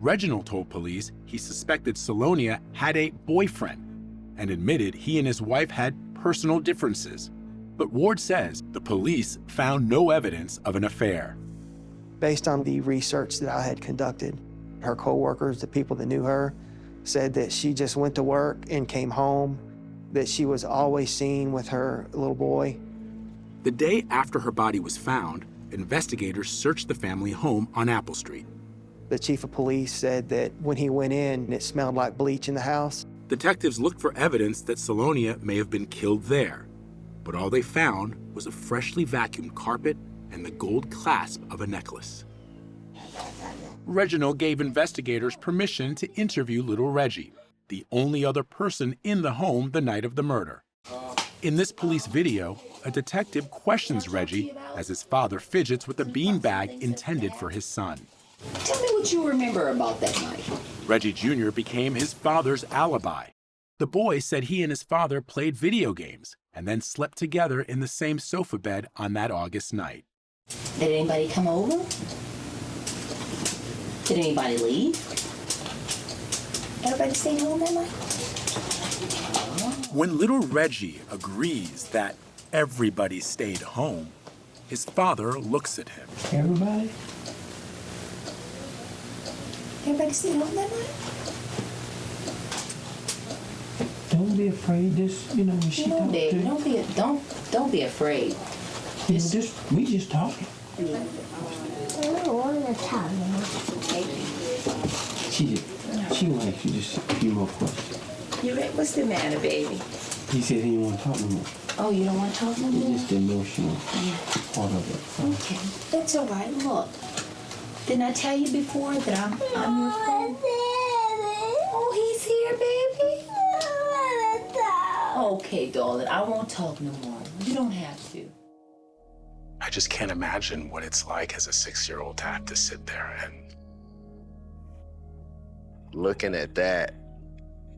Reginald told police he suspected Salonia had a boyfriend and admitted he and his wife had personal differences. But Ward says the police found no evidence of an affair. Based on the research that I had conducted, her coworkers, the people that knew her, said that she just went to work and came home, that she was always seen with her little boy. The day after her body was found, investigators searched the family home on Apple Street. The chief of police said that when he went in, it smelled like bleach in the house. Detectives looked for evidence that Salonia may have been killed there, but all they found was a freshly vacuumed carpet and the gold clasp of a necklace. Reginald gave investigators permission to interview little Reggie, the only other person in the home the night of the murder. In this police video, a detective questions Reggie as his father fidgets with a beanbag intended for his son. Tell me what you remember about that night. Reggie Jr. became his father's alibi. The boy said he and his father played video games and then slept together in the same sofa bed on that August night. Did anybody come over? Did anybody leave? Everybody stayed home that night? When little Reggie agrees that everybody stayed home, his father looks at him. Everybody? Everybody stayed home that night? Don't be afraid. Just, when she talks to you. Don't be afraid. We just talking. She will ask you just a few more questions. What's the matter, baby? He said he didn't want to talk no more. Oh, you don't want to talk no more? It's just the emotional part of it. Okay, that's all right. Look, didn't I tell you before that I'm your friend? Oh, he's here, baby. Okay, darling, I won't talk no more. You don't have to. I just can't imagine what it's like as a 6-year-old to have to sit there and... Looking at that,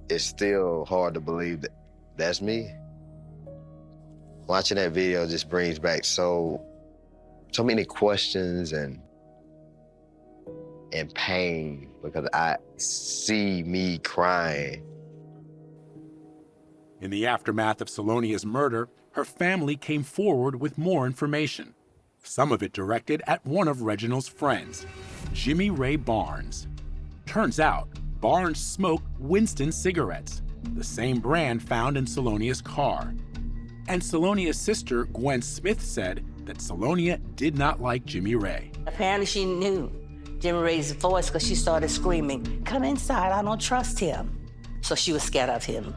it's still hard to believe that that's me. Watching that video just brings back so many questions and pain, because I see me crying. In the aftermath of Salonia's murder, her family came forward with more information, some of it directed at one of Reginald's friends, Jimmy Ray Barnes. Turns out, Barnes smoked Winston cigarettes, the same brand found in Salonia's car. And Salonia's sister, Gwen Smith, said that Salonia did not like Jimmy Ray. Apparently she knew Jimmy Ray's voice because she started screaming, "Come inside, I don't trust him." So she was scared of him.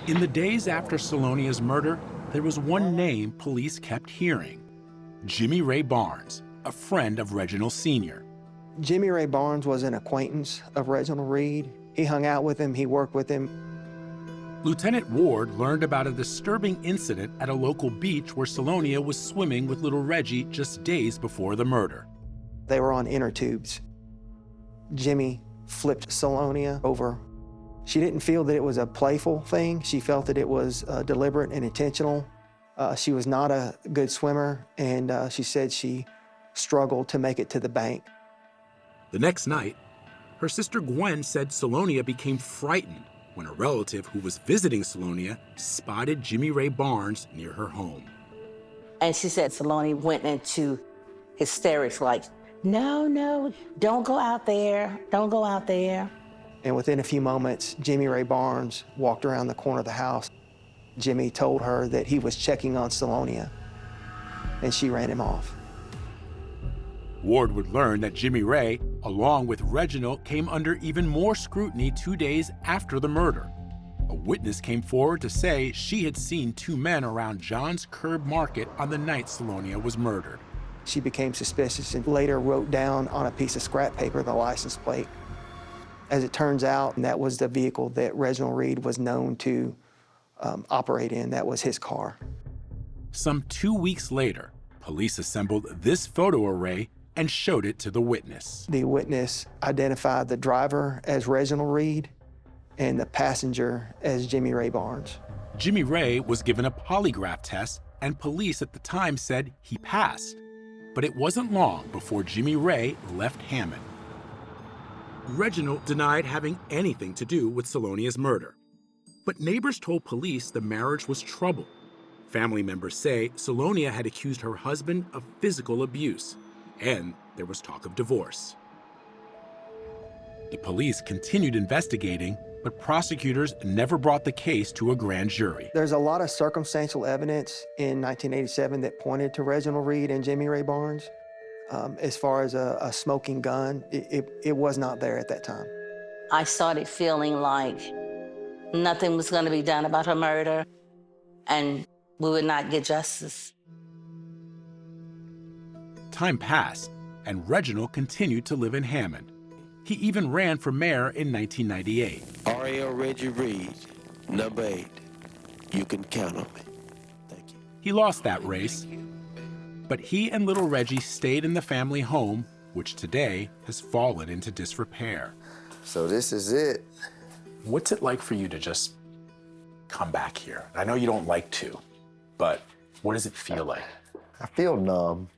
In the days after Salonia's murder, there was one name police kept hearing: Jimmy Ray Barnes, a friend of Reginald Sr. Jimmy Ray Barnes was an acquaintance of Reginald Reed. He hung out with him, he worked with him. Lieutenant Ward learned about a disturbing incident at a local beach where Salonia was swimming with little Reggie just days before the murder. They were on inner tubes. Jimmy flipped Salonia over. She didn't feel that it was a playful thing. She felt that it was deliberate and intentional. She was not a good swimmer, and she said she struggled to make it to the bank. The next night, her sister Gwen said Salonia became frightened when a relative who was visiting Salonia spotted Jimmy Ray Barnes near her home. And she said Salonia went into hysterics like, "No, don't go out there, don't go out there." And within a few moments, Jimmy Ray Barnes walked around the corner of the house. Jimmy told her that he was checking on Salonia, and she ran him off. Ward would learn that Jimmy Ray, along with Reginald, came under even more scrutiny 2 days after the murder. A witness came forward to say she had seen 2 men around John's Curb Market on the night Salonia was murdered. She became suspicious and later wrote down on a piece of scrap paper the license plate. As it turns out, that was the vehicle that Reginald Reed was known to operate in. That was his car. Some 2 weeks later, police assembled this photo array and showed it to the witness. The witness identified the driver as Reginald Reed and the passenger as Jimmy Ray Barnes. Jimmy Ray was given a polygraph test, and police at the time said he passed. But it wasn't long before Jimmy Ray left Hammond. Reginald denied having anything to do with Salonia's murder. But neighbors told police the marriage was troubled. Family members say Salonia had accused her husband of physical abuse, and there was talk of divorce. The police continued investigating, but prosecutors never brought the case to a grand jury. There's a lot of circumstantial evidence in 1987 that pointed to Reginald Reed and Jimmy Ray Barnes. As far as a smoking gun, it was not there at that time. I started feeling like nothing was going to be done about her murder, and we would not get justice. Time passed, and Reginald continued to live in Hammond. He even ran for mayor in 1998. R.L. Reggie Reed, number 8. You can count on me. He lost that race, but he and little Reggie stayed in the family home, which today has fallen into disrepair. So this is it. What's it like for you to just come back here? I know you don't like to, but what does it feel like? I feel numb.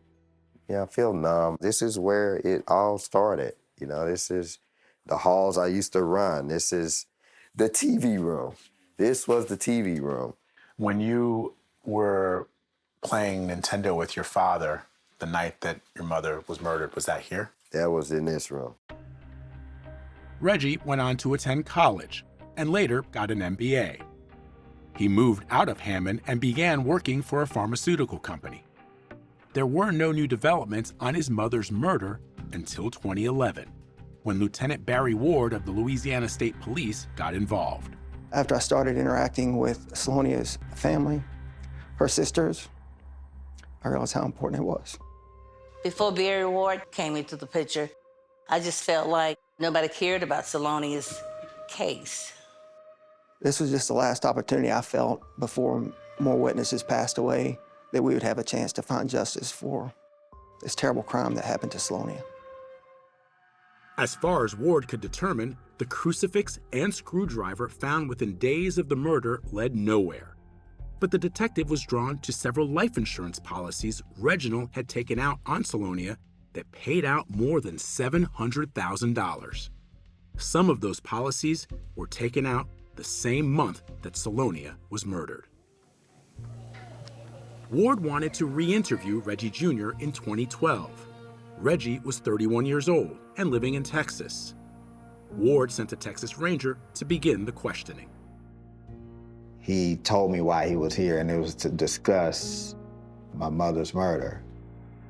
Yeah, I feel numb. This is where it all started. You know, this is the halls I used to run. This is the TV room. This was the TV room. When you were playing Nintendo with your father the night that your mother was murdered, was that here? That was in this room. Reggie went on to attend college and later got an MBA. He moved out of Hammond and began working for a pharmaceutical company. There were no new developments on his mother's murder until 2011, when Lieutenant Barry Ward of the Louisiana State Police got involved. After I started interacting with Salonia's family, her sisters, I realized how important it was. Before Barry Ward came into the picture, I just felt like nobody cared about Salonia's case. This was just the last opportunity I felt before more witnesses passed away that we would have a chance to find justice for this terrible crime that happened to Salonia. As far as Ward could determine, the crucifix and screwdriver found within days of the murder led nowhere. But the detective was drawn to several life insurance policies Reginald had taken out on Salonia that paid out more than $700,000. Some of those policies were taken out the same month that Salonia was murdered. Ward wanted to re-interview Reggie Jr. in 2012. Reggie was 31 years old and living in Texas. Ward sent a Texas Ranger to begin the questioning. He told me why he was here, and it was to discuss my mother's murder.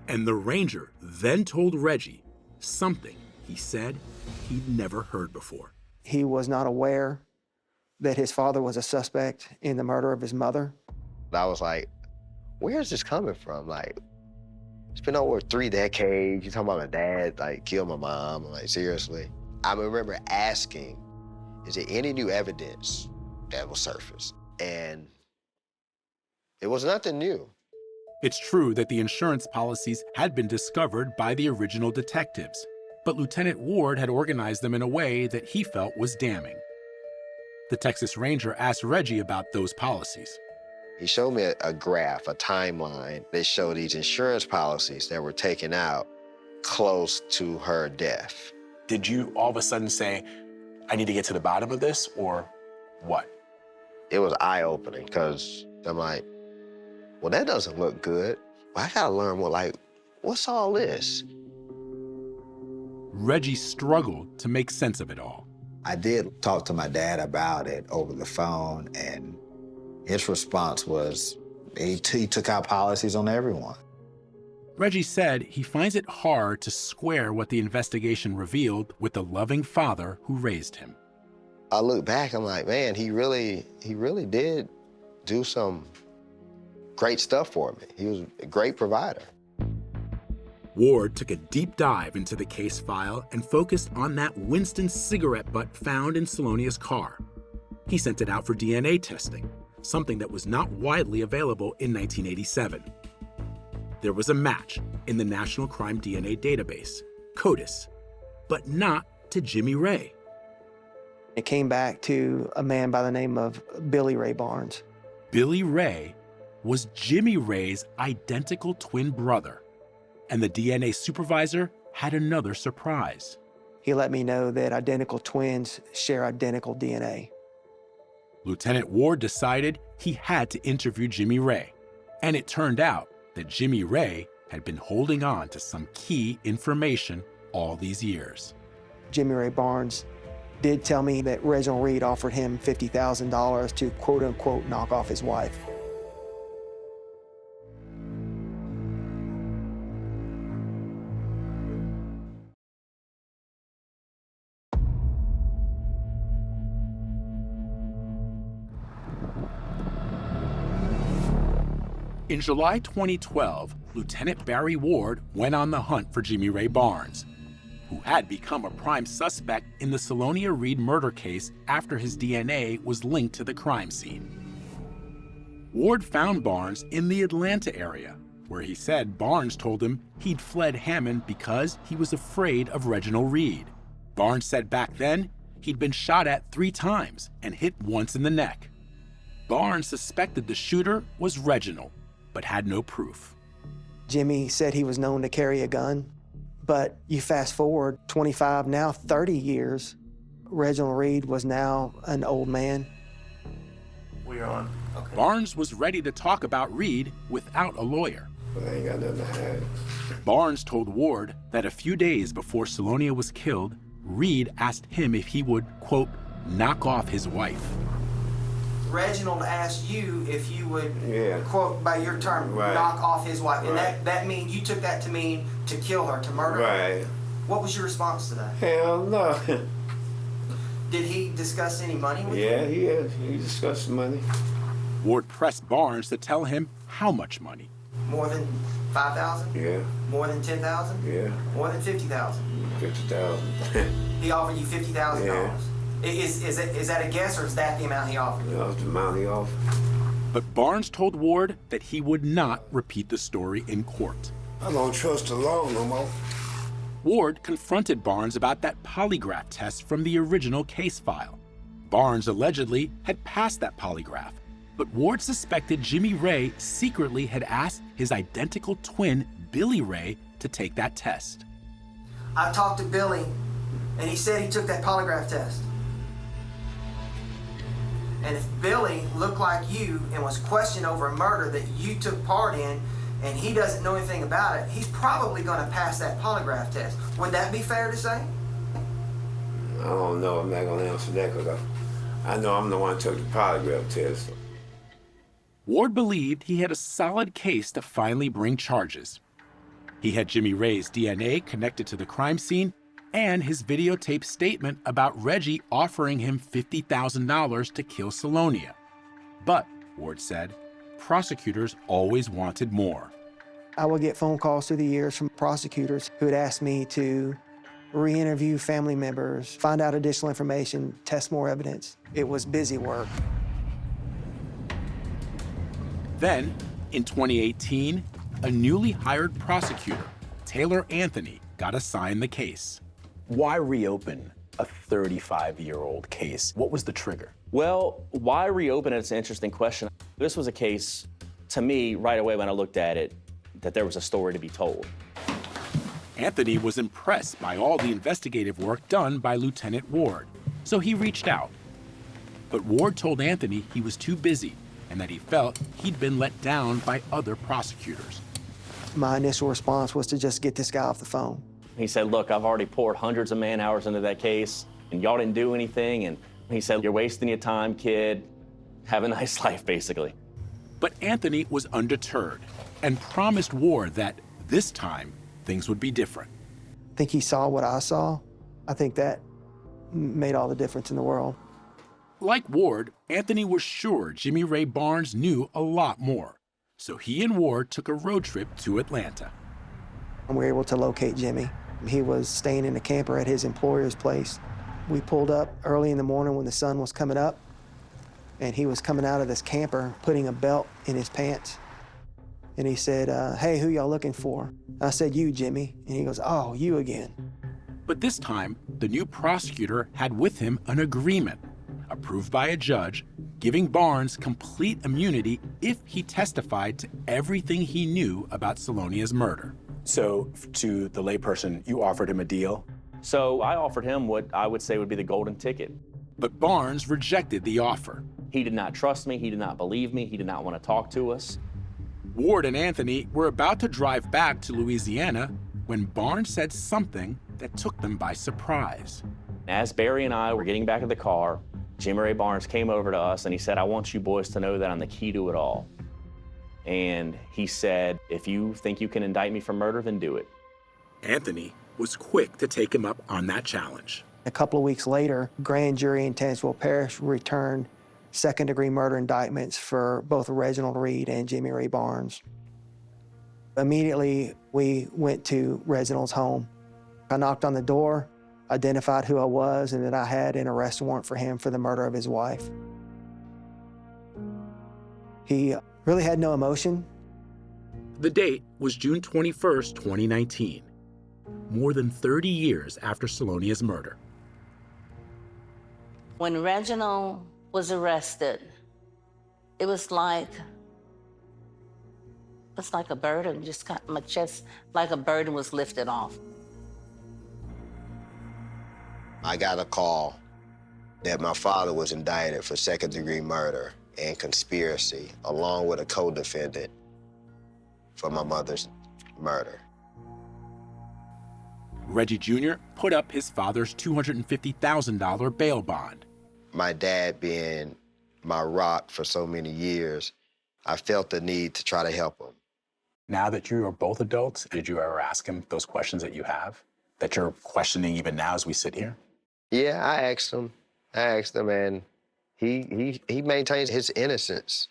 And the Ranger then told Reggie something he said he'd never heard before. He was not aware that his father was a suspect in the murder of his mother. I was like, where's this coming from? Like, it's been over 3 decades. You talking about my dad, like, killed my mom? I'm like, seriously? I remember asking, is there any new evidence that will surface? And it was nothing new. It's true that the insurance policies had been discovered by the original detectives, but Lieutenant Ward had organized them in a way that he felt was damning. The Texas Ranger asked Reggie about those policies. He showed me a graph, a timeline that showed these insurance policies that were taken out close to her death. Did you all of a sudden say, I need to get to the bottom of this, or what? It was eye-opening, because I'm like, well, that doesn't look good. Well, I gotta learn more, like, what's all this? Reggie struggled to make sense of it all. I did talk to my dad about it over the phone, and his response was he took out policies on everyone. Reggie said he finds it hard to square what the investigation revealed with the loving father who raised him. I look back, I'm like, man, he really did do some great stuff for me. He was a great provider. Ward took a deep dive into the case file and focused on that Winston cigarette butt found in Salonia's car. He sent it out for DNA testing, something that was not widely available in 1987. There was a match in the National Crime DNA Database, CODIS, but not to Jimmy Ray. It came back to a man by the name of Billy Ray Barnes. Billy Ray was Jimmy Ray's identical twin brother, and the DNA supervisor had another surprise. He let me know that identical twins share identical DNA. Lieutenant Ward decided he had to interview Jimmy Ray, and it turned out that Jimmy Ray had been holding on to some key information all these years. Jimmy Ray Barnes did tell me that Reginald Reed offered him $50,000 to quote-unquote knock off his wife. In July 2012, Lieutenant Barry Ward went on the hunt for Jimmy Ray Barnes, who had become a prime suspect in the Salonia Reed murder case after his DNA was linked to the crime scene. Ward found Barnes in the Atlanta area, where he said Barnes told him he'd fled Hammond because he was afraid of Reginald Reed. Barnes said back then he'd been shot at 3 times and hit once in the neck. Barnes suspected the shooter was Reginald, but had no proof. Jimmy said he was known to carry a gun, but you fast forward 25, now 30 years, Reginald Reed was now an old man. We're on. Okay. Barnes was ready to talk about Reed without a lawyer. I ain't got nothing to hide. Barnes told Ward that a few days before Salonia was killed, Reed asked him if he would, quote, knock off his wife. Reginald asked you if you would, quote, by your term, knock off his wife. And that means you took that to mean to kill her, to murder her. Right. What was your response to that? Hell no. Did he discuss any money with you? Yeah, he discussed money. Ward pressed Barnes to tell him how much money. More than $5,000? Yeah. More than $10,000? Yeah. More than $50,000? $50,000. He offered you $50,000? Yeah. Is that a guess, or is that the amount he offered you? That was the amount he offered. But Barnes told Ward that he would not repeat the story in court. I don't trust the law no more. Ward confronted Barnes about that polygraph test from the original case file. Barnes allegedly had passed that polygraph, but Ward suspected Jimmy Ray secretly had asked his identical twin, Billy Ray, to take that test. I talked to Billy, and he said he took that polygraph test. And if Billy looked like you and was questioned over a murder that you took part in, and he doesn't know anything about it, he's probably going to pass that polygraph test. Would that be fair to say? I don't know. I'm not going to answer that because I know I'm the one who took the polygraph test. Ward believed he had a solid case to finally bring charges. He had Jimmy Ray's DNA connected to the crime scene and his videotaped statement about Reggie offering him $50,000 to kill Salonia. But, Ward said, prosecutors always wanted more. I would get phone calls through the years from prosecutors who had asked me to re-interview family members, find out additional information, test more evidence. It was busy work. Then, in 2018, a newly hired prosecutor, Taylor Anthony, got assigned the case. Why reopen a 35-year-old case? What was the trigger? Well, why reopen it? It's an interesting question. This was a case, to me, right away when I looked at it, that there was a story to be told. Anthony was impressed by all the investigative work done by Lieutenant Ward, so he reached out. But Ward told Anthony he was too busy and that he felt he'd been let down by other prosecutors. My initial response was to just get this guy off the phone. He said, look, I've already poured hundreds of man-hours into that case, and y'all didn't do anything, and he said, you're wasting your time, kid. Have a nice life, basically. But Anthony was undeterred and promised Ward that this time things would be different. I think he saw what I saw. I think that made all the difference in the world. Like Ward, Anthony was sure Jimmy Ray Barnes knew a lot more. So he and Ward took a road trip to Atlanta. We were able to locate Jimmy. He was staying in a camper at his employer's place. We pulled up early in the morning when the sun was coming up, and he was coming out of this camper, putting a belt in his pants. And he said, hey, who y'all looking for? I said, you, Jimmy. And he goes, oh, you again. But this time, the new prosecutor had with him an agreement, approved by a judge, giving Barnes complete immunity if he testified to everything he knew about Salonia's murder. So, to the layperson, you offered him a deal? So I offered him what I would say would be the golden ticket. But Barnes rejected the offer. He did not trust me, he did not believe me, he did not want to talk to us. Ward and Anthony were about to drive back to Louisiana when Barnes said something that took them by surprise. As Barry and I were getting back in the car, Jimmy Ray Barnes came over to us and he said, I want you boys to know that I'm the key to it all. And he said, if you think you can indict me for murder, then do it. Anthony was quick to take him up on that challenge. A couple of weeks later, grand jury in Tazewell Parish returned second-degree murder indictments for both Reginald Reed and Jimmy Ray Barnes. Immediately, we went to Reginald's home. I knocked on the door, identified who I was, and that I had an arrest warrant for him for the murder of his wife. He really had no emotion. The date was June 21st, 2019, more than 30 years after Salonia's murder. When Reginald was arrested, it was like a burden, just got my chest, like a burden was lifted off. I got a call that my father was indicted for second-degree murder and conspiracy, along with a co-defendant for my mother's murder. Reggie Jr. put up his father's $250,000 bail bond. My dad being my rock for so many years, I felt the need to try to help him. Now that you are both adults, did you ever ask him those questions that you have, that you're questioning even now as we sit here? Yeah, I asked him I asked him, and he maintains his innocence.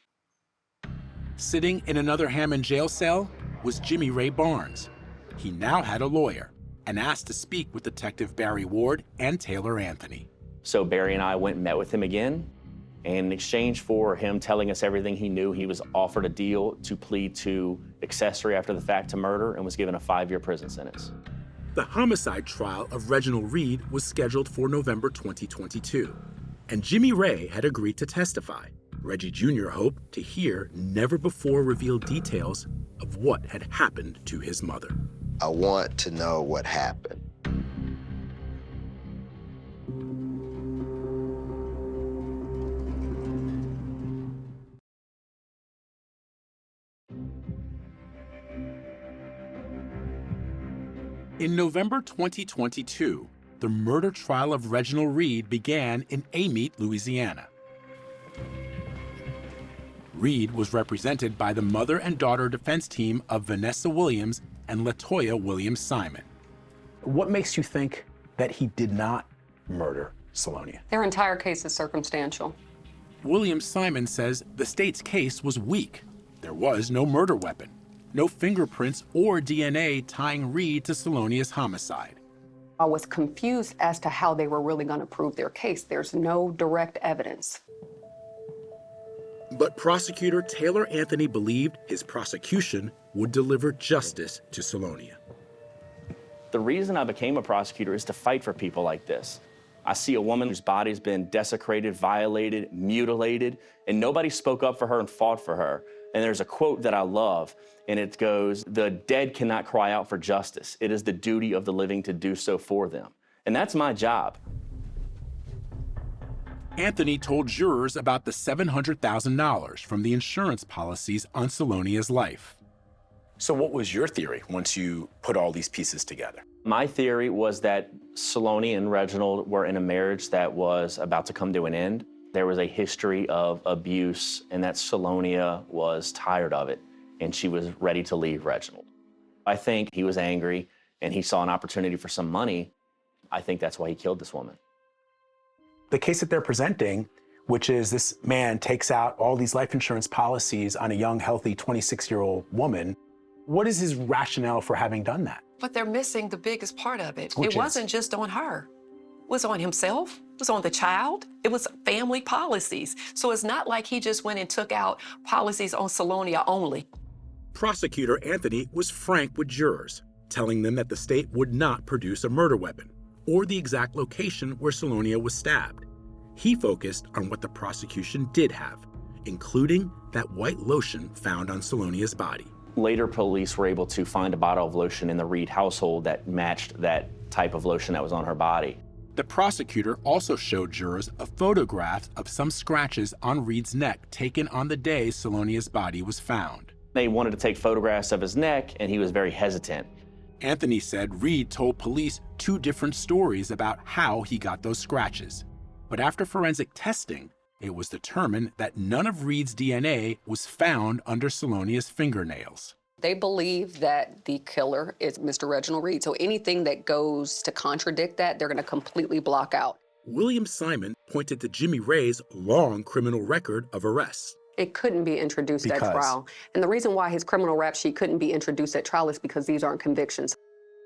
Sitting in another Hammond jail cell was Jimmy Ray Barnes. He now had a lawyer and asked to speak with Detective Barry Ward and Taylor Anthony. So Barry and I went and met with him again. And in exchange for him telling us everything he knew, he was offered a deal to plead to accessory after the fact to murder and was given a 5-year prison sentence. The homicide trial of Reginald Reed was scheduled for November 2022, and Jimmy Ray had agreed to testify. Reggie Jr. hoped to hear never-before-revealed details of what had happened to his mother. I want to know what happened. In November 2022, the murder trial of Reginald Reed began in Amite, Louisiana. Reed was represented by the mother and daughter defense team of Vanessa Williams and LaToya Williams-Simon. What makes you think that he did not murder Salonia? Their entire case is circumstantial. Williams-Simon says the state's case was weak. There was no murder weapon, no fingerprints or DNA tying Reed to Salonia's homicide. I was confused as to how they were really going to prove their case. There's no direct evidence. But prosecutor Taylor Anthony believed his prosecution would deliver justice to Salonia. The reason I became a prosecutor is to fight for people like this. I see a woman whose body's been desecrated, violated, mutilated, and nobody spoke up for her and fought for her. And there's a quote that I love, and it goes, "The dead cannot cry out for justice. It is the duty of the living to do so for them." And that's my job. Anthony told jurors about the $700,000 from the insurance policies on Salonia's life. So what was your theory once you put all these pieces together? My theory was that Salonia and Reginald were in a marriage that was about to come to an end. There was a history of abuse, and that Salonia was tired of it, and she was ready to leave Reginald. I think he was angry, and he saw an opportunity for some money. I think that's why he killed this woman. The case that they're presenting, which is this man takes out all these life insurance policies on a young, healthy 26-year-old woman, what is his rationale for having done that? But they're missing the biggest part of it. Which it wasn't just on her. It was on himself. It was on the child. It was family policies. So it's not like he just went and took out policies on Salonia only. Prosecutor Anthony was frank with jurors, telling them that the state would not produce a murder weapon or the exact location where Salonia was stabbed. He focused on what the prosecution did have, including that white lotion found on Salonia's body. Later, police were able to find a bottle of lotion in the Reed household that matched that type of lotion that was on her body. The prosecutor also showed jurors a photograph of some scratches on Reed's neck taken on the day Salonia's body was found. They wanted to take photographs of his neck, and he was very hesitant. Anthony said Reed told police 2 different stories about how he got those scratches. But after forensic testing, it was determined that none of Reed's DNA was found under Salonia's fingernails. They believe that the killer is Mr. Reginald Reed. So anything that goes to contradict that, they're going to completely block out. Williams-Simon pointed to Jimmy Ray's long criminal record of arrests. It couldn't be introduced at trial. And the reason why his criminal rap sheet couldn't be introduced at trial is because these aren't convictions.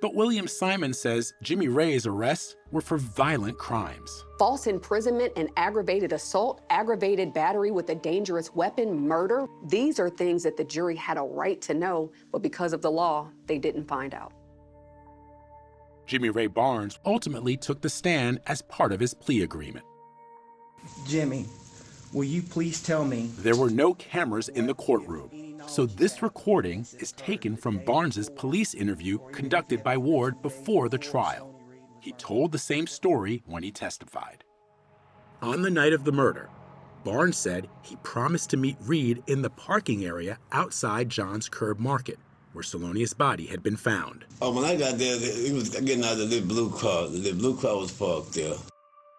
But Williams-Simon says Jimmy Ray's arrests were for violent crimes. False imprisonment and aggravated assault, aggravated battery with a dangerous weapon, murder. These are things that the jury had a right to know, but because of the law, they didn't find out. Jimmy Ray Barnes ultimately took the stand as part of his plea agreement. Jimmy, will you please tell me? There were no cameras in the courtroom, so this recording is taken from Barnes's police interview conducted by Ward before the trial. He told the same story when he testified. On the night of the murder, Barnes said he promised to meet Reed in the parking area outside John's Curb Market, where Salonia's body had been found. Oh, when I got there, he was getting out of the blue car. The blue car was parked there.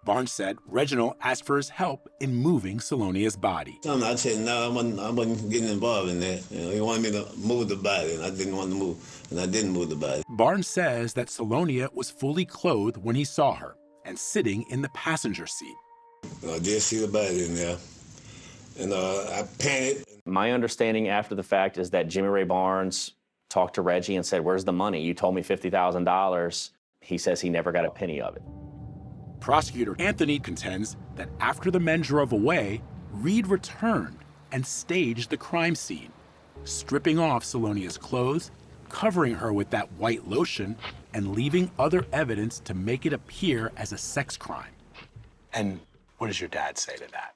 Barnes said Reginald asked for his help in moving Salonia's body. I said, no, I wasn't getting involved in that. He wanted me to move the body, and I didn't want to move, and I didn't move the body. Barnes says that Salonia was fully clothed when he saw her and sitting in the passenger seat. I did see the body in there, and I panicked. My understanding after the fact is that Jimmy Ray Barnes talked to Reggie and said, "Where's the money? You told me $50,000. He says he never got a penny of it. Prosecutor Anthony contends that after the men drove away, Reed returned and staged the crime scene, stripping off Salonia's clothes, covering her with that white lotion, and leaving other evidence to make it appear as a sex crime. And what does your dad say to that?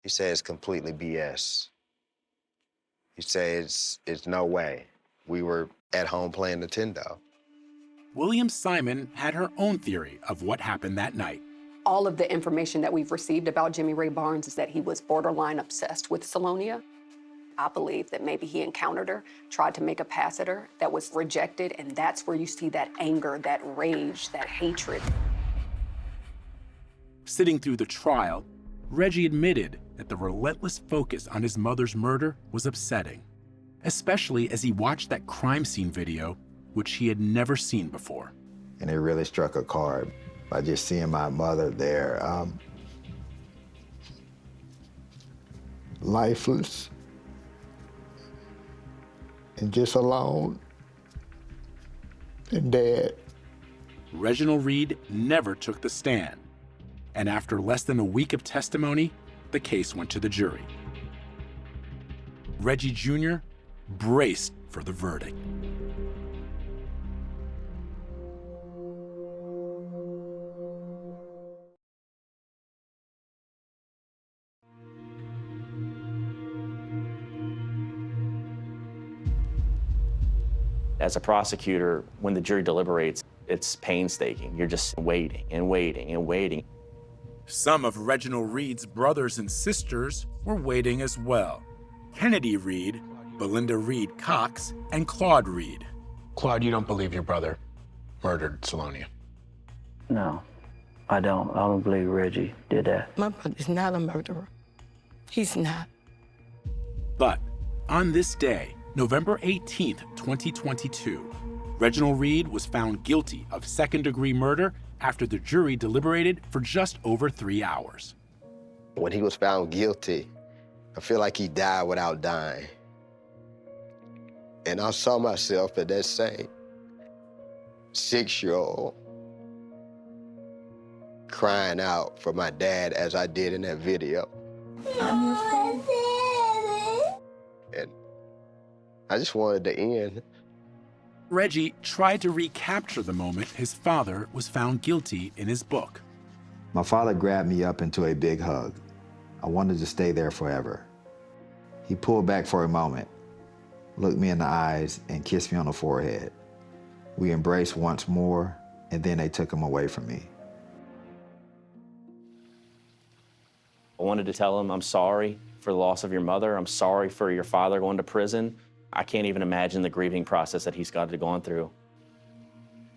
He says it's completely BS. He says it's no way. We were at home playing Nintendo. William Simon had her own theory of what happened that night. All of the information that we've received about Jimmy Ray Barnes is that he was borderline obsessed with Salonia. I believe that maybe he encountered her, tried to make a pass at her, that was rejected, and that's where you see that anger, that rage, that hatred. Sitting through the trial, Reggie admitted that the relentless focus on his mother's murder was upsetting, especially as he watched that crime scene video, which he had never seen before. And it really struck a chord by just seeing my mother there, lifeless and just alone and dead. Reginald Reed never took the stand, and after less than a week of testimony, the case went to the jury. Reggie Jr. braced for the verdict. As a prosecutor, when the jury deliberates, it's painstaking. You're just waiting and waiting and waiting. Some of Reginald Reed's brothers and sisters were waiting as well. Kennedy Reed, Belinda Reed Cox, and Claude Reed. Claude, you don't believe your brother murdered Salonia? No, I don't. I don't believe Reggie did that. My brother's not a murderer. He's not. But on this day, November 18th, 2022, Reginald Reed was found guilty of second-degree murder after the jury deliberated for just over 3 hours. When he was found guilty, I feel like he died without dying. And I saw myself at that same 6-year-old crying out for my dad as I did in that video. And I just wanted to end. Reggie tried to recapture the moment his father was found guilty in his book. My father grabbed me up into a big hug. I wanted to stay there forever. He pulled back for a moment, looked me in the eyes, and kissed me on the forehead. We embraced once more, and then they took him away from me. I wanted to tell him, I'm sorry for the loss of your mother. I'm sorry for your father going to prison. I can't even imagine the grieving process that he's got to go through.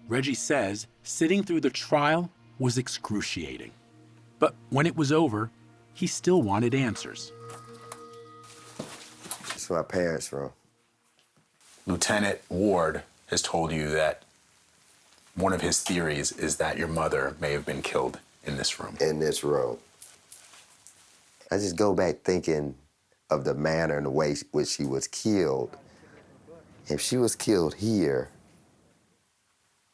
Reggie says sitting through the trial was excruciating. But when it was over, he still wanted answers. It's my parents' room. Lieutenant Ward has told you that one of his theories is that your mother may have been killed in this room. In this room. I just go back thinking of the manner and the way which she was killed. If she was killed here,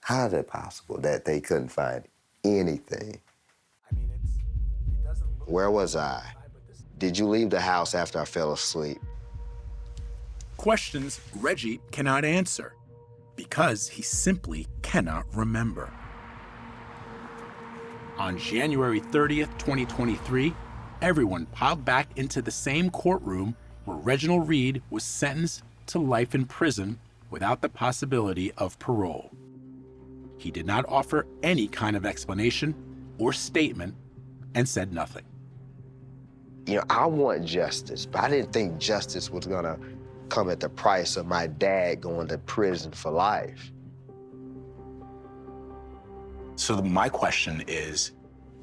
how is it possible that they couldn't find anything? Where was I? Did you leave the house after I fell asleep? Questions Reggie cannot answer because he simply cannot remember. On January 30th, 2023, everyone piled back into the same courtroom where Reginald Reed was sentenced to life in prison without the possibility of parole. He did not offer any kind of explanation or statement and said nothing. You know, I want justice, but I didn't think justice was gonna come at the price of my dad going to prison for life. So my question is,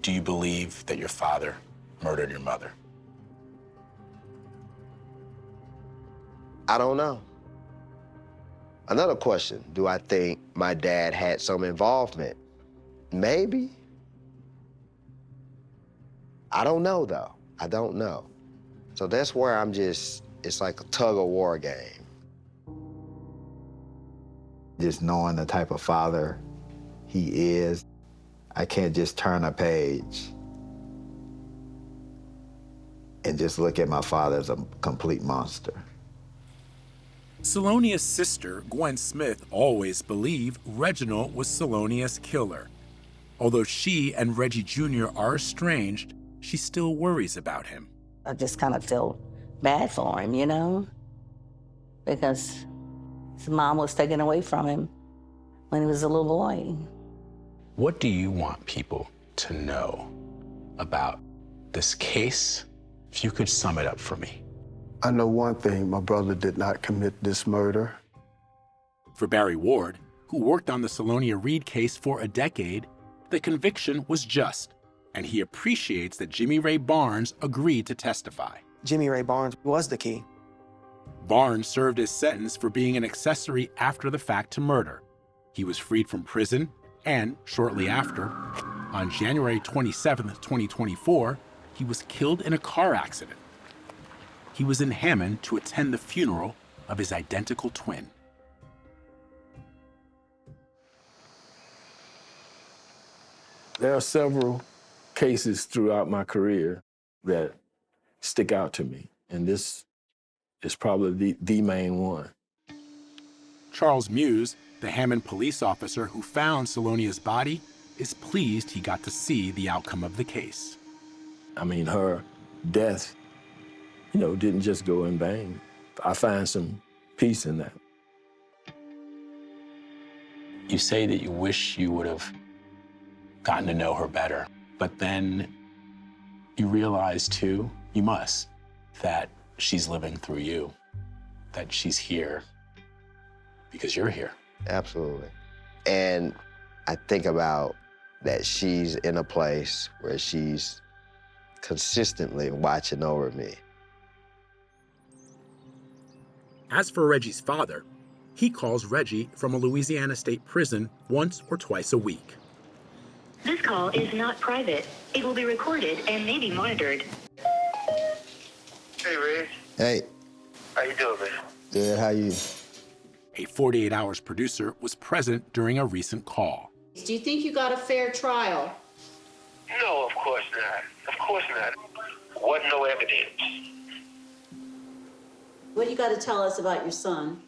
do you believe that your father murdered your mother? I don't know. Another question, do I think my dad had some involvement? Maybe. I don't know, though. I don't know. So that's where I'm just, it's like a tug-of-war game. Just knowing the type of father he is, I can't just turn a page and just look at my father as a complete monster. Salonia's sister, Gwen Smith, always believed Reginald was Salonia's killer. Although she and Reggie Jr. are estranged, she still worries about him. I just kind of feel bad for him, you know, because his mom was taken away from him when he was a little boy. What do you want people to know about this case? If you could sum it up for me. I know one thing, my brother did not commit this murder. For Barry Ward, who worked on the Salonia Reed case for a decade, the conviction was just, and he appreciates that Jimmy Ray Barnes agreed to testify. Jimmy Ray Barnes was the key. Barnes served his sentence for being an accessory after the fact to murder. He was freed from prison, and shortly after, on January 27, 2024, he was killed in a car accident. He was in Hammond to attend the funeral of his identical twin. There are several cases throughout my career that stick out to me, and this is probably the main one. Charles Muse, the Hammond police officer who found Salonia's body, is pleased he got to see the outcome of the case. I mean, her death, didn't just go in vain. I find some peace in that. You say that you wish you would have gotten to know her better, but then you realize too, you must, that she's living through you, that she's here because you're here. Absolutely. And I think about that she's in a place where she's consistently watching over me. As for Reggie's father, he calls Reggie from a Louisiana state prison once or twice a week. This call is not private. It will be recorded and may be monitored. Hey, Reg. Hey. How you doing, man? Good, how you? A 48 Hours producer was present during a recent call. Do you think you got a fair trial? No, of course not. Of course not. Wasn't no evidence. What you got to tell us about your son?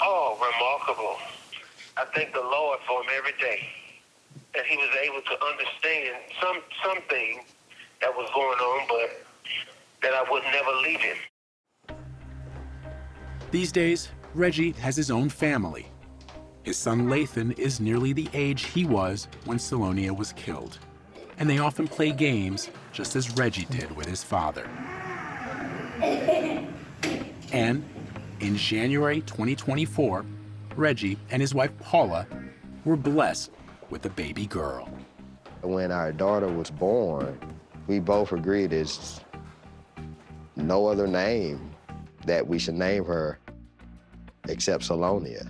Oh, remarkable. I thank the Lord for him every day. That he was able to understand something that was going on, but that I would never leave him. These days, Reggie has his own family. His son Lathan is nearly the age he was when Salonia was killed. And they often play games just as Reggie did with his father. And in January 2024, Reggie and his wife Paula were blessed with a baby girl. When our daughter was born, we both agreed there's no other name that we should name her except Salonia.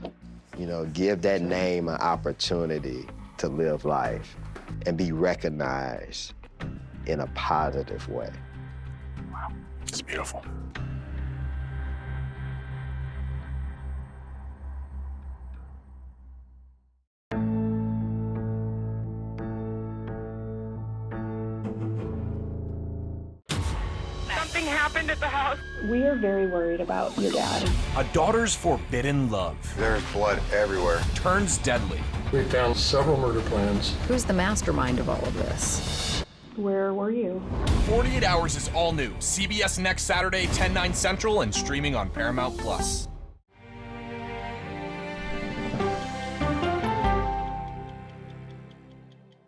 Give that name an opportunity to live life and be recognized in a positive way. Wow, it's beautiful. Something happened at the house. We are very worried about your dad. A daughter's forbidden love. There's blood everywhere. Turns deadly. We found several murder plans. Who's the mastermind of all of this? Where were you? 48 Hours is all new. CBS next Saturday, 10/9 Central, and streaming on Paramount+.